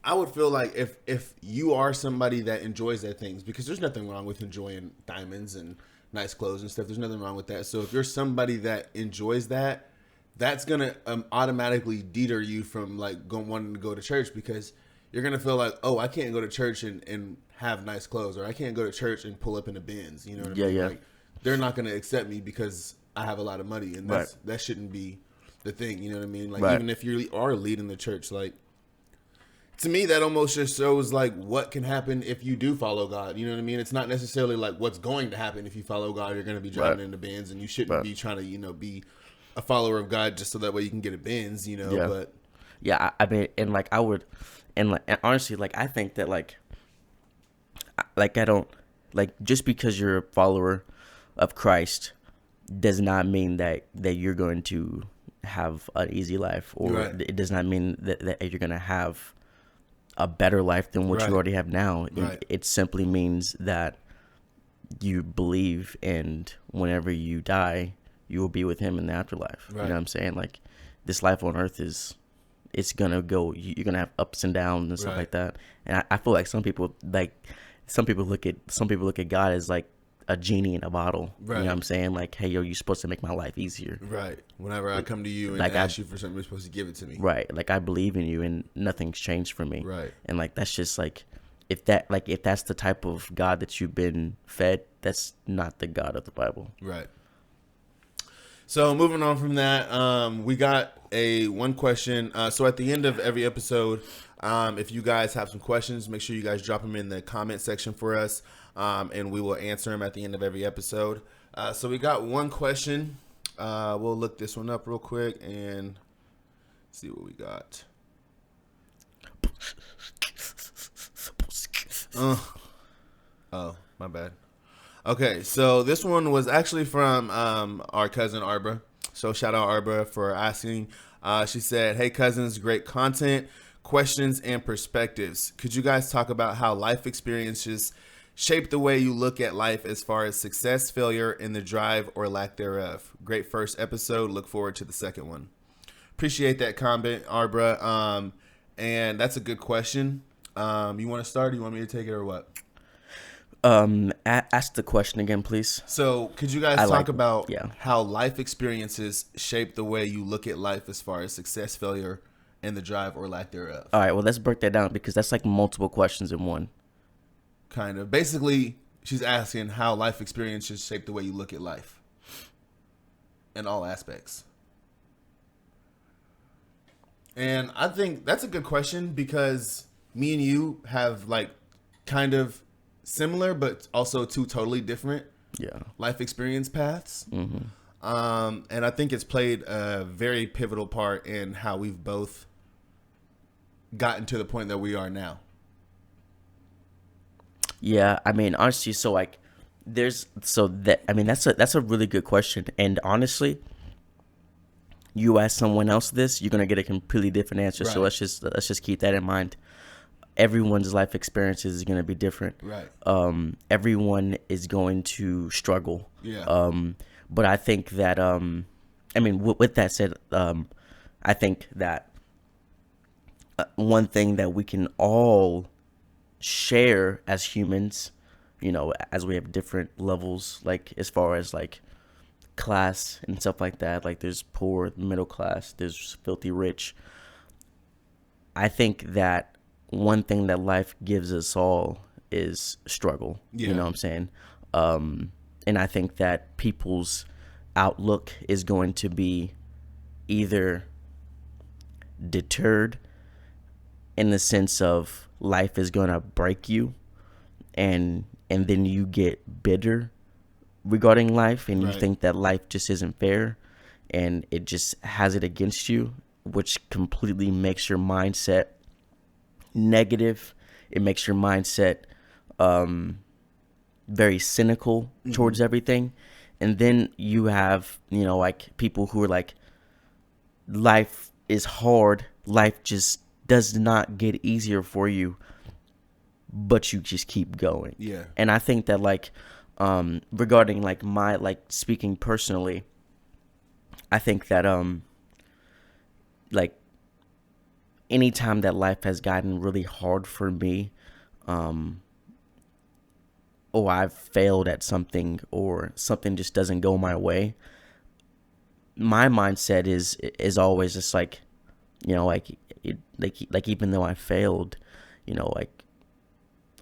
I would feel like if you are somebody that enjoys that things, because there's nothing wrong with enjoying diamonds and nice clothes and stuff. There's nothing wrong with that. So if you're somebody that enjoys that, that's going to automatically deter you from like wanting to go to church, because you're going to feel like, oh, I can't go to church and have nice clothes, or I can't go to church and pull up in a Benz. You know what I mean? Yeah. Like, they're not going to accept me because I have a lot of money, and that shouldn't be the thing. You know what I mean? Like, even if you are leading the church, like, to me, that almost just shows like what can happen if you do follow God. You know what I mean? It's not necessarily like what's going to happen if you follow God. You're going to be driving in the Benz, and you shouldn't be trying to, be a follower of God just so that way you can get a Benz, but I mean, and like I would, and honestly, like I think that like I don't, like, just because you're a follower of Christ does not mean that you're going to have an easy life, or it does not mean that you're going to have a better life than what you already have now. It simply means that you believe, and whenever you die, you will be with him in the afterlife. You know what I'm saying? Like, this life on earth it's gonna go. You're gonna have ups and downs and stuff like that. And I feel like some people look at God as like a genie in a bottle. You know what I'm saying? Like, hey, yo, you're supposed to make my life easier. Right. Whenever I come to you and like ask you for something, you're supposed to give it to me. Right. Like, I believe in you, and nothing's changed for me. Right. And like, that's just like, if that's the type of God that you've been fed, that's not the God of the Bible. Right. So moving on from that, we got one question. So at the end of every episode, if you guys have some questions, make sure you guys drop them in the comment section for us, and we will answer them at the end of every episode. So we got one question. We'll look this one up real quick and see what we got. Oh, my bad. Okay, so this one was actually from our cousin Arbra. So shout out Arbra for asking. She said, "Hey cousins, great content, questions, and perspectives. Could you guys talk about how life experiences shape the way you look at life as far as success, failure, and the drive or lack thereof? Great first episode. Look forward to the second one." Appreciate that comment, Arbra. And that's a good question. You want to start, or you want me to take it, or what? Ask the question again, please. So, could you guys I talk like- about yeah. how life experiences shape the way you look at life as far as success, failure, and the drive or lack thereof? All right, well, let's break that down because that's like multiple questions in one. Kind of. Basically, she's asking how life experiences shape the way you look at life in all aspects. And I think that's a good question because me and you have like kind of similar, but also two totally different Yeah. life experience paths. Mm-hmm. And I think it's played a very pivotal part in how we've both gotten to the point that we are now. Yeah, I mean, honestly, so like, that's a really good question, and honestly, you ask someone else this, you're gonna get a completely different answer. So Right. let's just keep that in mind. Everyone's life experiences is gonna be different. Right. Everyone is going to struggle. Yeah. But I think that with that said, I think that one thing that we can all share as humans, as we have different levels, like as far as like class and stuff like that, like there's poor, middle class, there's filthy rich. I think that one thing that life gives us all is struggle. Yeah. You know what I'm saying? And I think that people's outlook is going to be either deterred in the sense of life is going to break you, and then you get bitter regarding life, and you Right. think that life just isn't fair and it just has it against you, which completely makes your mindset negative. It makes your mindset very cynical towards everything. And then you have, like people who are like, life is hard, life just does not get easier for you, but you just keep going. Yeah. And I think that like regarding like my like speaking personally, I think that like anytime that life has gotten really hard for me, or I've failed at something or something just doesn't go my way, my mindset is always just like, like even though I failed, like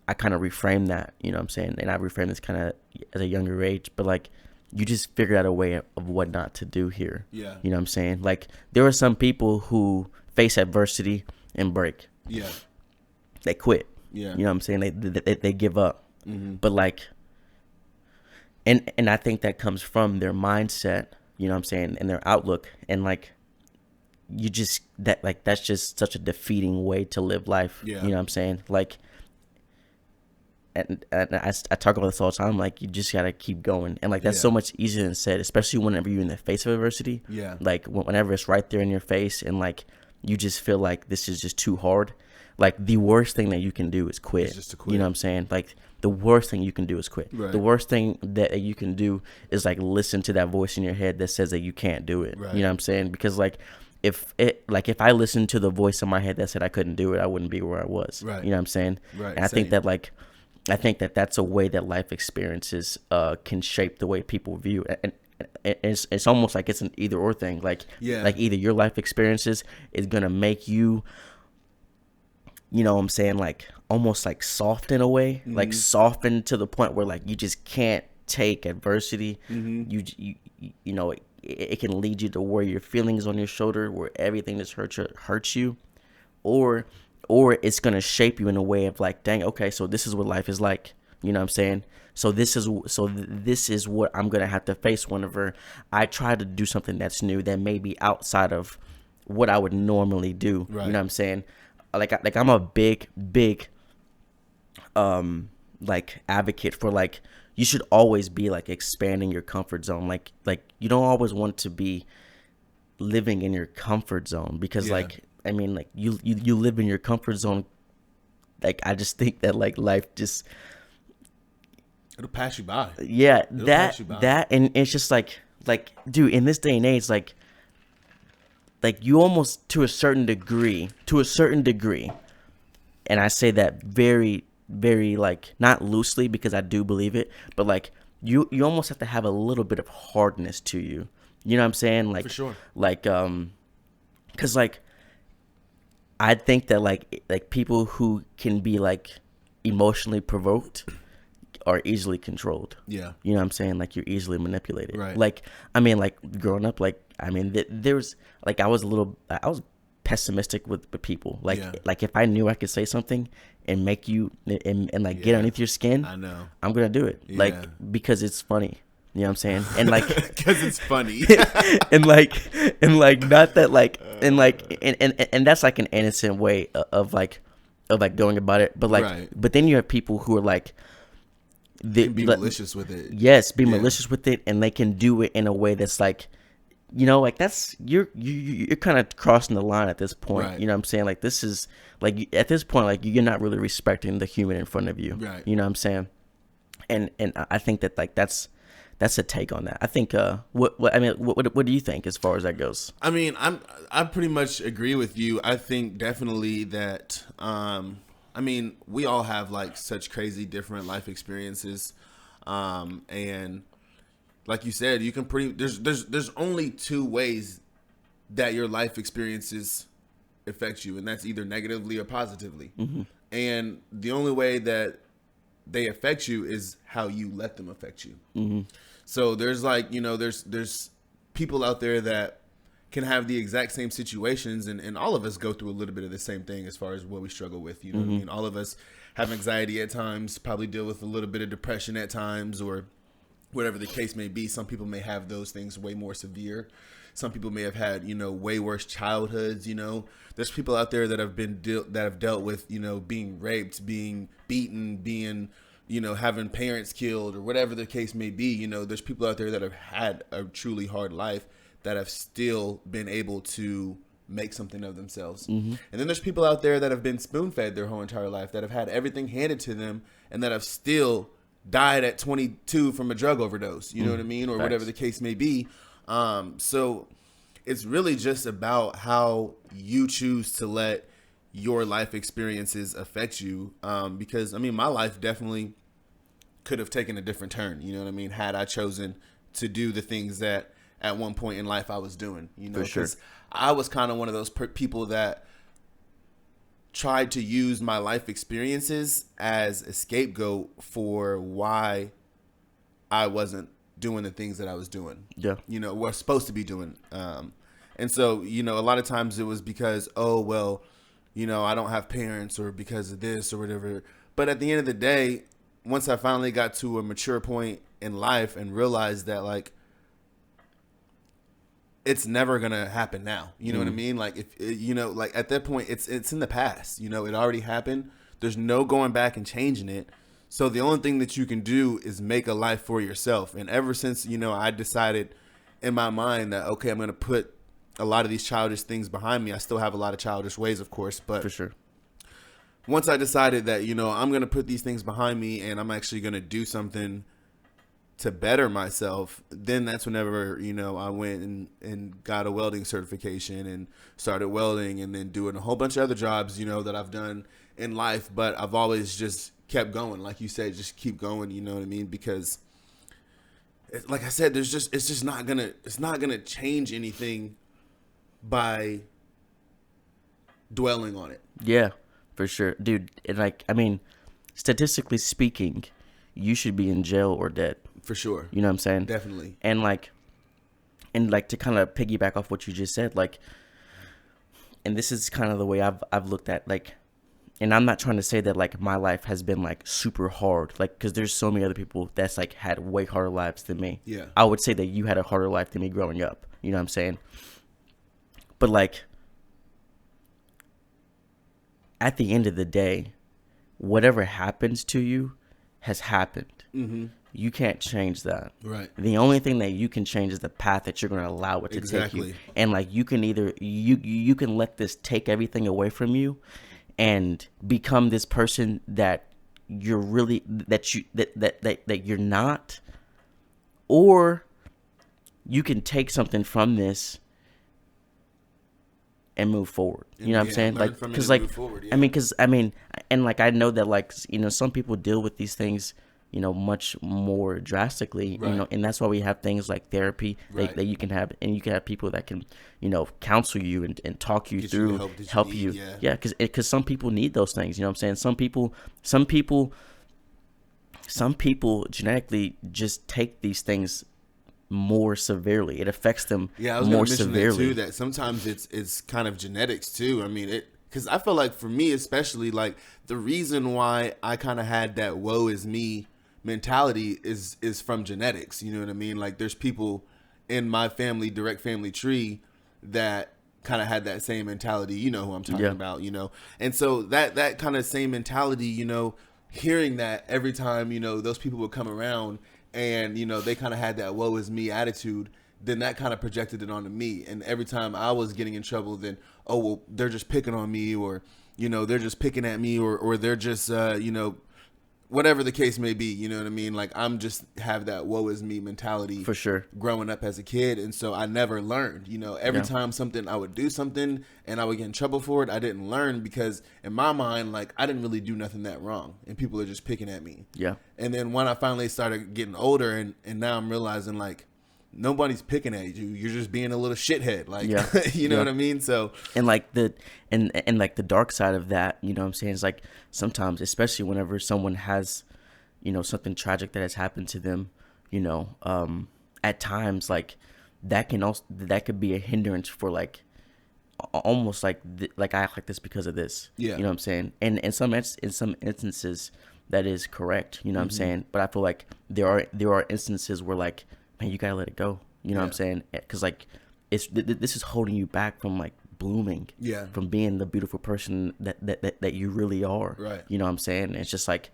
I kind of reframe that, you know what I'm saying? And I reframe this kind of at a younger age, but like you just figure out a way of what not to do here. Yeah. You know what I'm saying? Like there are some people who face adversity and break. Yeah. They quit. Yeah. You know what I'm saying? They give up. Mm-hmm. But like, and I think that comes from their mindset, you know what I'm saying, and their outlook. And like, you just, that's just such a defeating way to live life. Yeah. You know what I'm saying? Like, and I talk about this all the time. Like, you just gotta keep going, and like that's Yeah. so much easier than said, especially whenever you're in the face of adversity. Yeah. Like whenever it's right there in your face, and like you just feel like this is just too hard. Like the worst thing that you can do is quit. It's just to quit. You know what I'm saying? Like the worst thing you can do is quit. Right. The worst thing that you can do is like listen to that voice in your head that says that you can't do it. Right. You know what I'm saying? Because like if I listened to the voice in my head that said I couldn't do it, I wouldn't be where I was. Right. You know what I'm saying? Right. And I think Same. that like that's a way that life experiences can shape the way people view it. And it's almost like it's an either or thing. Like Yeah. like either your life experiences is gonna make you, you know what I'm saying, like almost like soft in a way, like soften to the point where like you just can't take adversity. You know it can lead you to wear your feelings on your shoulder, where everything that's hurts you, or it's gonna shape you in a way of like, dang, okay, so this is what life is like. You know what I'm saying? So this is what I'm gonna have to face whenever I try to do something that's new that may be outside of what I would normally do. Right. You know what I'm saying? Like I'm a big like advocate for like you should always be like expanding your comfort zone. Like you don't always want to be living in your comfort zone, because Yeah. like I mean like you live in your comfort zone. Like I just think that like life just It'll pass you by. yeah pass you by. that and it's just like dude, in this day and age, like you almost to a certain degree, and I say that very, very like not loosely because I do believe it, but like you almost have to have a little bit of hardness to you. You know what I'm saying? Like For sure. Like because like I think that like people who can be like emotionally provoked are easily controlled. Yeah. You know what I'm saying? Like you're easily manipulated. Right. Like I mean, like growing up, like I mean, there was like I was pessimistic with people. Like Yeah. like if I knew I could say something and make you and like get Yeah. underneath your skin, I know. I'm gonna do it. Yeah. Like because it's funny. You know what I'm saying? And like Because it's funny. and like not that like and that's like an innocent way of like going about it. But like Right. but then you have people who are like they Be malicious with it. Yes, be Yeah. malicious with it, and they can do it in a way that's like, you know, like that's you're kind of crossing the line at this point. Right. You know what I'm saying? Like this is like at this point, like you're not really respecting the human in front of you. Right. You know what I'm saying? And I think that like that's a take on that. I think what do you think as far as that goes? I mean, I pretty much agree with you. I think definitely that I mean, we all have like such crazy different life experiences. And like you said, you can there's only two ways that your life experiences affect you, and that's either negatively or positively. Mm-hmm. And the only way that they affect you is how you let them affect you. Mm-hmm. So there's like, you know, there's people out there that can have the exact same situations, and all of us go through a little bit of the same thing as far as what we struggle with. You know what I mean? All of us have anxiety at times, probably deal with a little bit of depression at times, or whatever the case may be. Some people may have those things way more severe. Some people may have had, you know, way worse childhoods. You know, there's people out there that have dealt with, you know, being raped, being beaten, being, you know, having parents killed, or whatever the case may be. You know, there's people out there that have had a truly hard life that have still been able to make something of themselves. And then there's people out there that have been spoon-fed their whole entire life, that have had everything handed to them, and that have still died at 22 from a drug overdose. You know what I mean? Or Facts. whatever the case may be. So it's really just about how you choose to let your life experiences affect you. Because I mean, my life definitely could have taken a different turn. You know what I mean? Had I chosen to do the things that at one point in life I was doing, you know, For sure. because I was kind of one of those people that tried to use my life experiences as a scapegoat for why I wasn't doing the things that I was doing. Yeah. You know, was supposed to be doing. And so, you know, a lot of times it was because, oh, well, you know, I don't have parents, or because of this or whatever. But at the end of the day, once I finally got to a mature point in life and realized that, like, it's never gonna happen now. You know what I mean? Like, if you know, like at that point, it's in the past. You know, it already happened. There's no going back and changing it. So the only thing that you can do is make a life for yourself. And ever since, you know, I decided in my mind that, okay, I'm gonna put a lot of these childish things behind me. I still have a lot of childish ways, of course, but For sure. once I decided that, you know, I'm gonna put these things behind me and I'm actually gonna do something to better myself, then that's whenever, you know, I went and got a welding certification and started welding, and then doing a whole bunch of other jobs, you know, that I've done in life. But I've always just kept going. Like you said, just keep going, you know what I mean? Because like I said, it's not gonna change anything by dwelling on it. Yeah, for sure, dude. And like, I mean, statistically speaking, you should be in jail or dead. For sure. You know what I'm saying? Definitely. And like to kind of piggyback off what you just said, like, and this is kind of the way I've looked at, like, and I'm not trying to say that like my life has been like super hard, like, because there's so many other people that's like had way harder lives than me. Yeah. I would say that you had a harder life than me growing up. You know what I'm saying? But like, at the end of the day, whatever happens to you has happened. Mm-hmm. You can't change that. Right. The only thing that you can change is the path that you're going to allow it to take you. Exactly. And like, you can either you can let this take everything away from you and become this person that you're really that you're not, or you can take something from this and move forward. You And, know what I'm yeah, saying? learn Like, from it because and like, move forward, I mean, and like I know that like some people deal with these things, much more drastically, Right. and that's why we have things like therapy Right. that you can have, and you can have people that can, counsel you and talk you Get you the through, help that you help need, you. yeah. Yeah, because some people need those things. You know what I'm saying? Some people genetically just take these things more severely. It affects them Yeah, I was going more to mention severely. that too. That sometimes it's kind of genetics too. I mean, because I feel like for me especially, like the reason why I kind of had that "woe is me" mentality is from genetics. You know what I mean? Like there's people in my family, direct family tree, that kind of had that same mentality. You know who I'm talking Yeah. about. And so that kind of same mentality. Hearing that every time those people would come around and they kind of had that "woe is me" attitude, then that kind of projected it onto me. And every time I was getting in trouble, then oh well, they're just picking on me, or they're just picking at me, or they're just whatever the case may be. You know what I mean? Like I'm just have that "woe is me" mentality For sure. growing up as a kid, and so I never learned. Every Yeah. time I would do something and I would get in trouble for it, I didn't learn because in my mind, like I didn't really do nothing that wrong, and people are just picking at me. Yeah. And then when I finally started getting older, and now I'm realizing like nobody's picking at you. You're just being a little shithead. Like Yeah. you know Yeah. what I mean? So And like and like the dark side of that, you know what I'm saying, is like sometimes, especially whenever someone has, something tragic that has happened to them, at times like that could be a hindrance for like almost like like I act like this because of this. Yeah. You know what I'm saying? And in some instances that is correct, you know what I'm saying? But I feel like there are instances where like, man, you got to let it go. You know what I'm Yeah. saying? Cuz like this is holding you back from like blooming. Yeah. From being the beautiful person that you really are. Right. You know what I'm saying? And it's just like,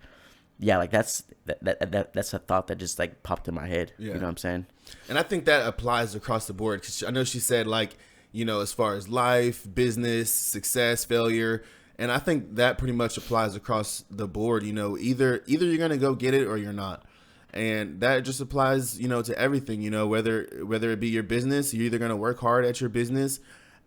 yeah, like that's a thought that just like popped in my head. Yeah. You know what I'm saying? And I think that applies across the board because I know she said like, as far as life, business, success, failure. And I think that pretty much applies across the board. Either you're going to go get it or you're not. And that just applies, to everything, whether it be your business, you're either going to work hard at your business.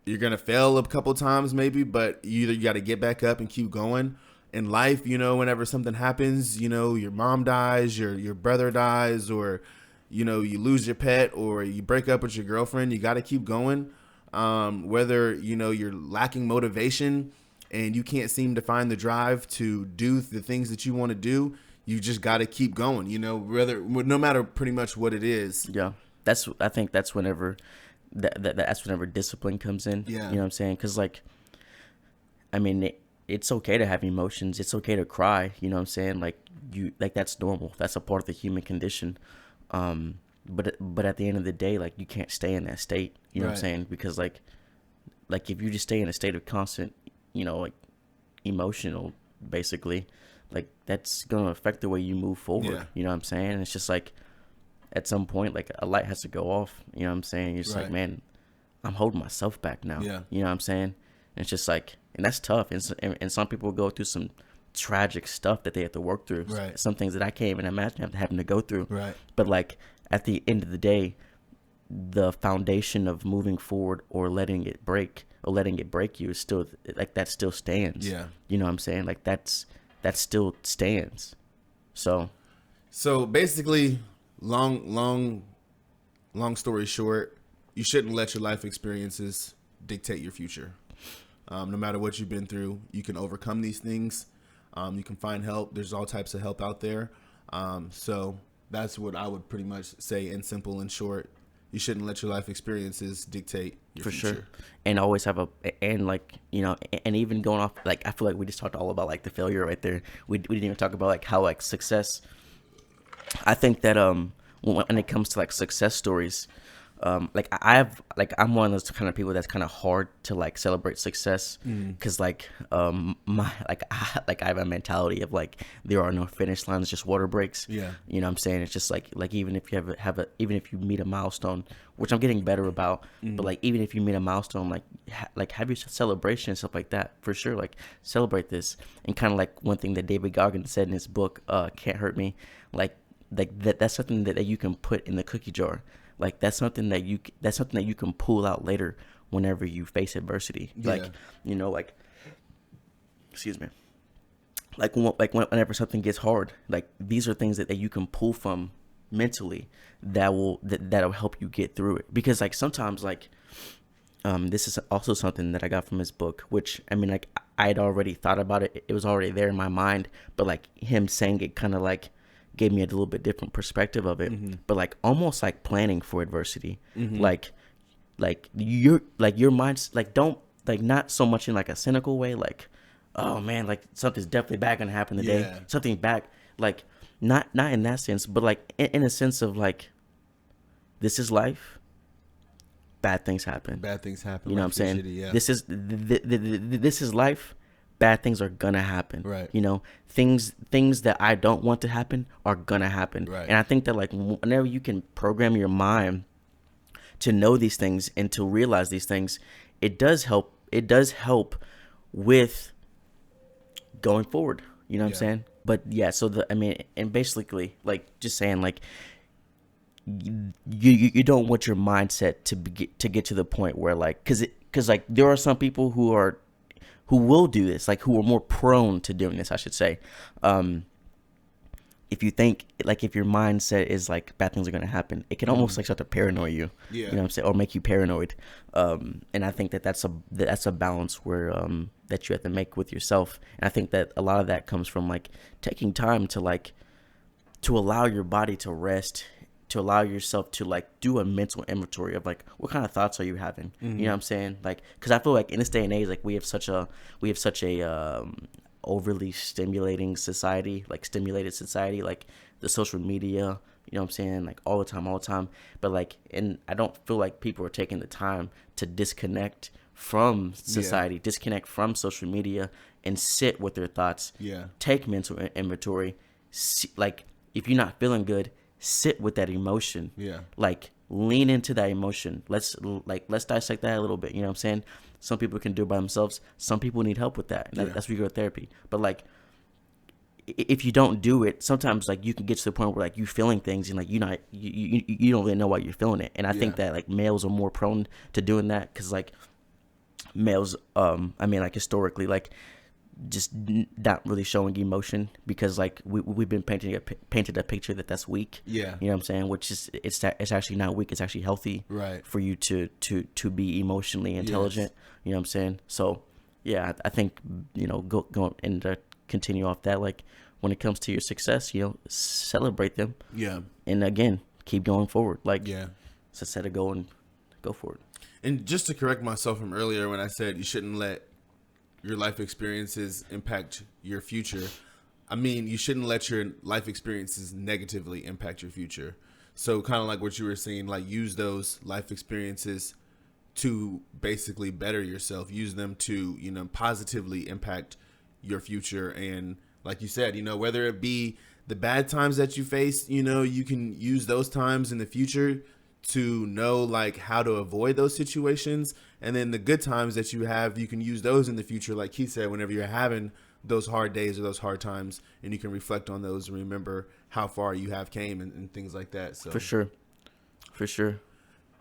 You're going to fail a couple times maybe, but you got to get back up and keep going. In life, whenever something happens, your mom dies, your brother dies, or, you lose your pet or you break up with your girlfriend, you got to keep going. Whether, you're lacking motivation and you can't seem to find the drive to do the things that you want to do, you just got to keep going, no matter pretty much what it is. Yeah. I think that's whenever that's whenever discipline comes in. Yeah. You know what I'm saying? Cuz like, I mean, it's okay to have emotions. It's okay to cry. You know what I'm saying? Like that's normal. That's a part of the human condition. But at the end of the day, like you can't stay in that state. You know what I'm Right. saying? Because like if you just stay in a state of constant, like emotional, basically, like that's gonna affect the way you move forward. Yeah. You know what I'm saying? And it's just like at some point, like a light has to go off. You know what I'm saying? You're just Right. like, man, I'm holding myself back now. Yeah. You know what I'm saying? And it's just like, and that's tough. And some people go through some tragic stuff that they have to work through. Right. Some things that I can't even imagine having to go through. Right. But like at the end of the day, the foundation of moving forward or letting it break you is still like that still stands. Yeah. You know what I'm saying? Like that still stands. So basically, long story short, you shouldn't let your life experiences dictate your future. No matter what you've been through, you can overcome these things. You can find help. There's all types of help out there. So that's what I would pretty much say in simple and short. You shouldn't let your life experiences dictate your for future. sure. And always have and like, and even going off, like, I feel like we just talked all about like the failure right there. We didn't even talk about like how like success, I think that when it comes to like success stories, like I'm one of those kind of people that's kind of hard to like celebrate success because like I have a mentality of like there are no finish lines, just water breaks. Yeah. You know what I'm saying? It's just like even if you even if you meet a milestone, which I'm getting better about, but like even if you meet a milestone, like have your celebration and stuff like that for sure. Like celebrate this. And kind of like one thing that David Goggins said in his book, Can't Hurt Me, like that's something that you can put in the cookie jar. Like that's something that you can pull out later whenever you face adversity. Like, Yeah. you know, like, excuse me, whenever something gets hard, like these are things that you can pull from mentally that'll help you get through it. Because like sometimes like this is also something that I got from his book, which I mean like I had already thought about it. It was already there in my mind, but like him saying it kind of like gave me a little bit different perspective of it. But like almost like planning for adversity, like your mind's like don't like not so much in like a cynical way, like oh man, like something's definitely bad gonna happen today. Yeah. Something bad, like not in that sense, but like in a sense of like this is life. Bad things happen. Bad things happen. You know what I'm saying? Shitty, yeah. This is this is life. Bad things are gonna happen. Right. You know, things that I don't want to happen are gonna happen. Right. And I think that like whenever you can program your mind to know these things and to realize these things, it does help. It does help with going forward. You know what I'm saying? But yeah, so I mean, and basically, like just saying, like you don't want your mindset to get to the point where like, because like there are some people who will do this, like who are more prone to doing this, I should say. If you think like if your mindset is like bad things are gonna happen, it can almost like start to paranoid you. Yeah. You know what I'm saying, or make you paranoid. And I think that's a balance where that you have to make with yourself. And I think that a lot of that comes from like taking time to allow your body to rest, to allow yourself to like do a mental inventory of like what kind of thoughts are you having. You know what I'm saying? Like, because I feel like in this day and age, like we have such a overly stimulating society, like stimulated society, like the social media, you know what I'm saying, like all the time, but like, and I don't feel like people are taking the time to disconnect from society, disconnect from social media, and sit with their thoughts. Take mental inventory. Like if you're not feeling good, sit with that emotion. Like lean into that emotion. Let's dissect that a little bit. You know what I'm saying? Some people can do it by themselves. Some people need help with that. And that's where you go to therapy. But like, if you don't do it, sometimes like you can get to the point where like you feeling things and like you don't really know why you're feeling it. And I think that like males are more prone to doing that because like males, I mean like historically, like just not really showing emotion because like we've been painted a picture that's weak. You know what I'm saying? Which is it's actually not weak. It's actually healthy. For you to be emotionally intelligent. You know what I'm saying? So yeah, I think you know go and to continue off that, like when it comes to your success, you know, celebrate them. And again, keep going forward. Like so set a goal and go for it. And just to correct myself from earlier when I said you shouldn't let your life experiences impact your future. I mean, you shouldn't let your life experiences negatively impact your future. So kind of like what you were saying, like use those life experiences to basically better yourself. Use them to, you know, positively impact your future. And like you said, you know, whether it be the bad times that you face, you know, you can use those times in the future to know like how to avoid those situations. And then the good times that you have, you can use those in the future. Like he said, whenever you're having those hard days or those hard times, and you can reflect on those and remember how far you have came and things like that. So for sure.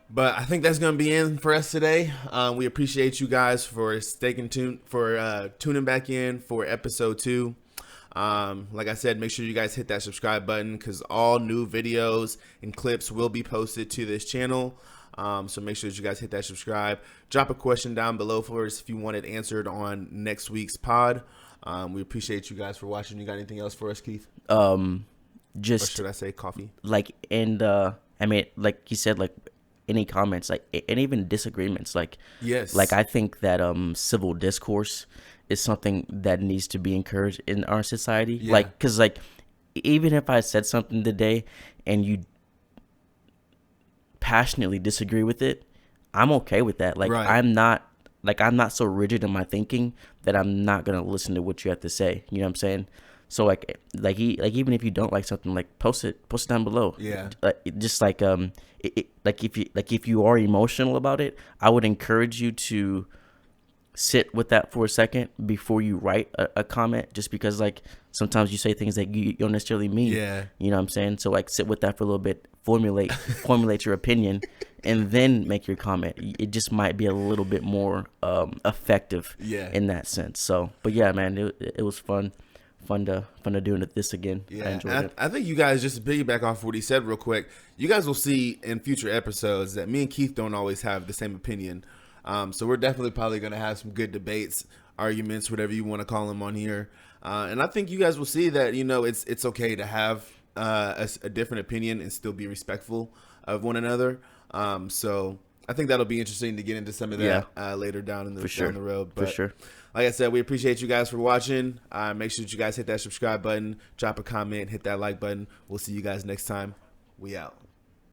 But I think that's going to be in for us today. We appreciate you guys for staying tuned, for tuning back in for episode 2. Like I said, make sure you guys hit that subscribe button because all new videos and clips will be posted to this channel. So make sure that you guys hit that subscribe. Drop a question down below for us if you want it answered on next week's pod. We appreciate you guys for watching. You got anything else for us, Keith? Just or should I say coffee? Like, and I mean, like you said, like any comments, like, and even disagreements, like, yes, like I think that civil discourse is something that needs to be encouraged in our society. Like, because like even if I said something today and you passionately disagree with it, I'm okay with that. Like I'm not so rigid in my thinking that I'm not gonna listen to what you have to say. You know what I'm saying? So like even if you don't like something, like post it down below. Just like if you are emotional about it, I would encourage you to sit with that for a second before you write a comment, just because like sometimes you say things that you don't necessarily mean. You know what I'm saying? So like sit with that for a little bit, formulate your opinion, and then make your comment, it just might be a little bit more effective in that sense. So, but yeah, man, it was fun to doing this again. Yeah, I enjoyed it. I think you guys, just to piggyback off what he said real quick, you guys will see in future episodes that me and Keith don't always have the same opinion. So we're definitely probably going to have some good debates, arguments, whatever you want to call them on here. And I think you guys will see that, it's okay to have a different opinion and still be respectful of one another. So I think that'll be interesting to get into some of that later down down the road. But For sure. like I said, we appreciate you guys for watching. Make sure that you guys hit that subscribe button, drop a comment, hit that like button. We'll see you guys next time. We out.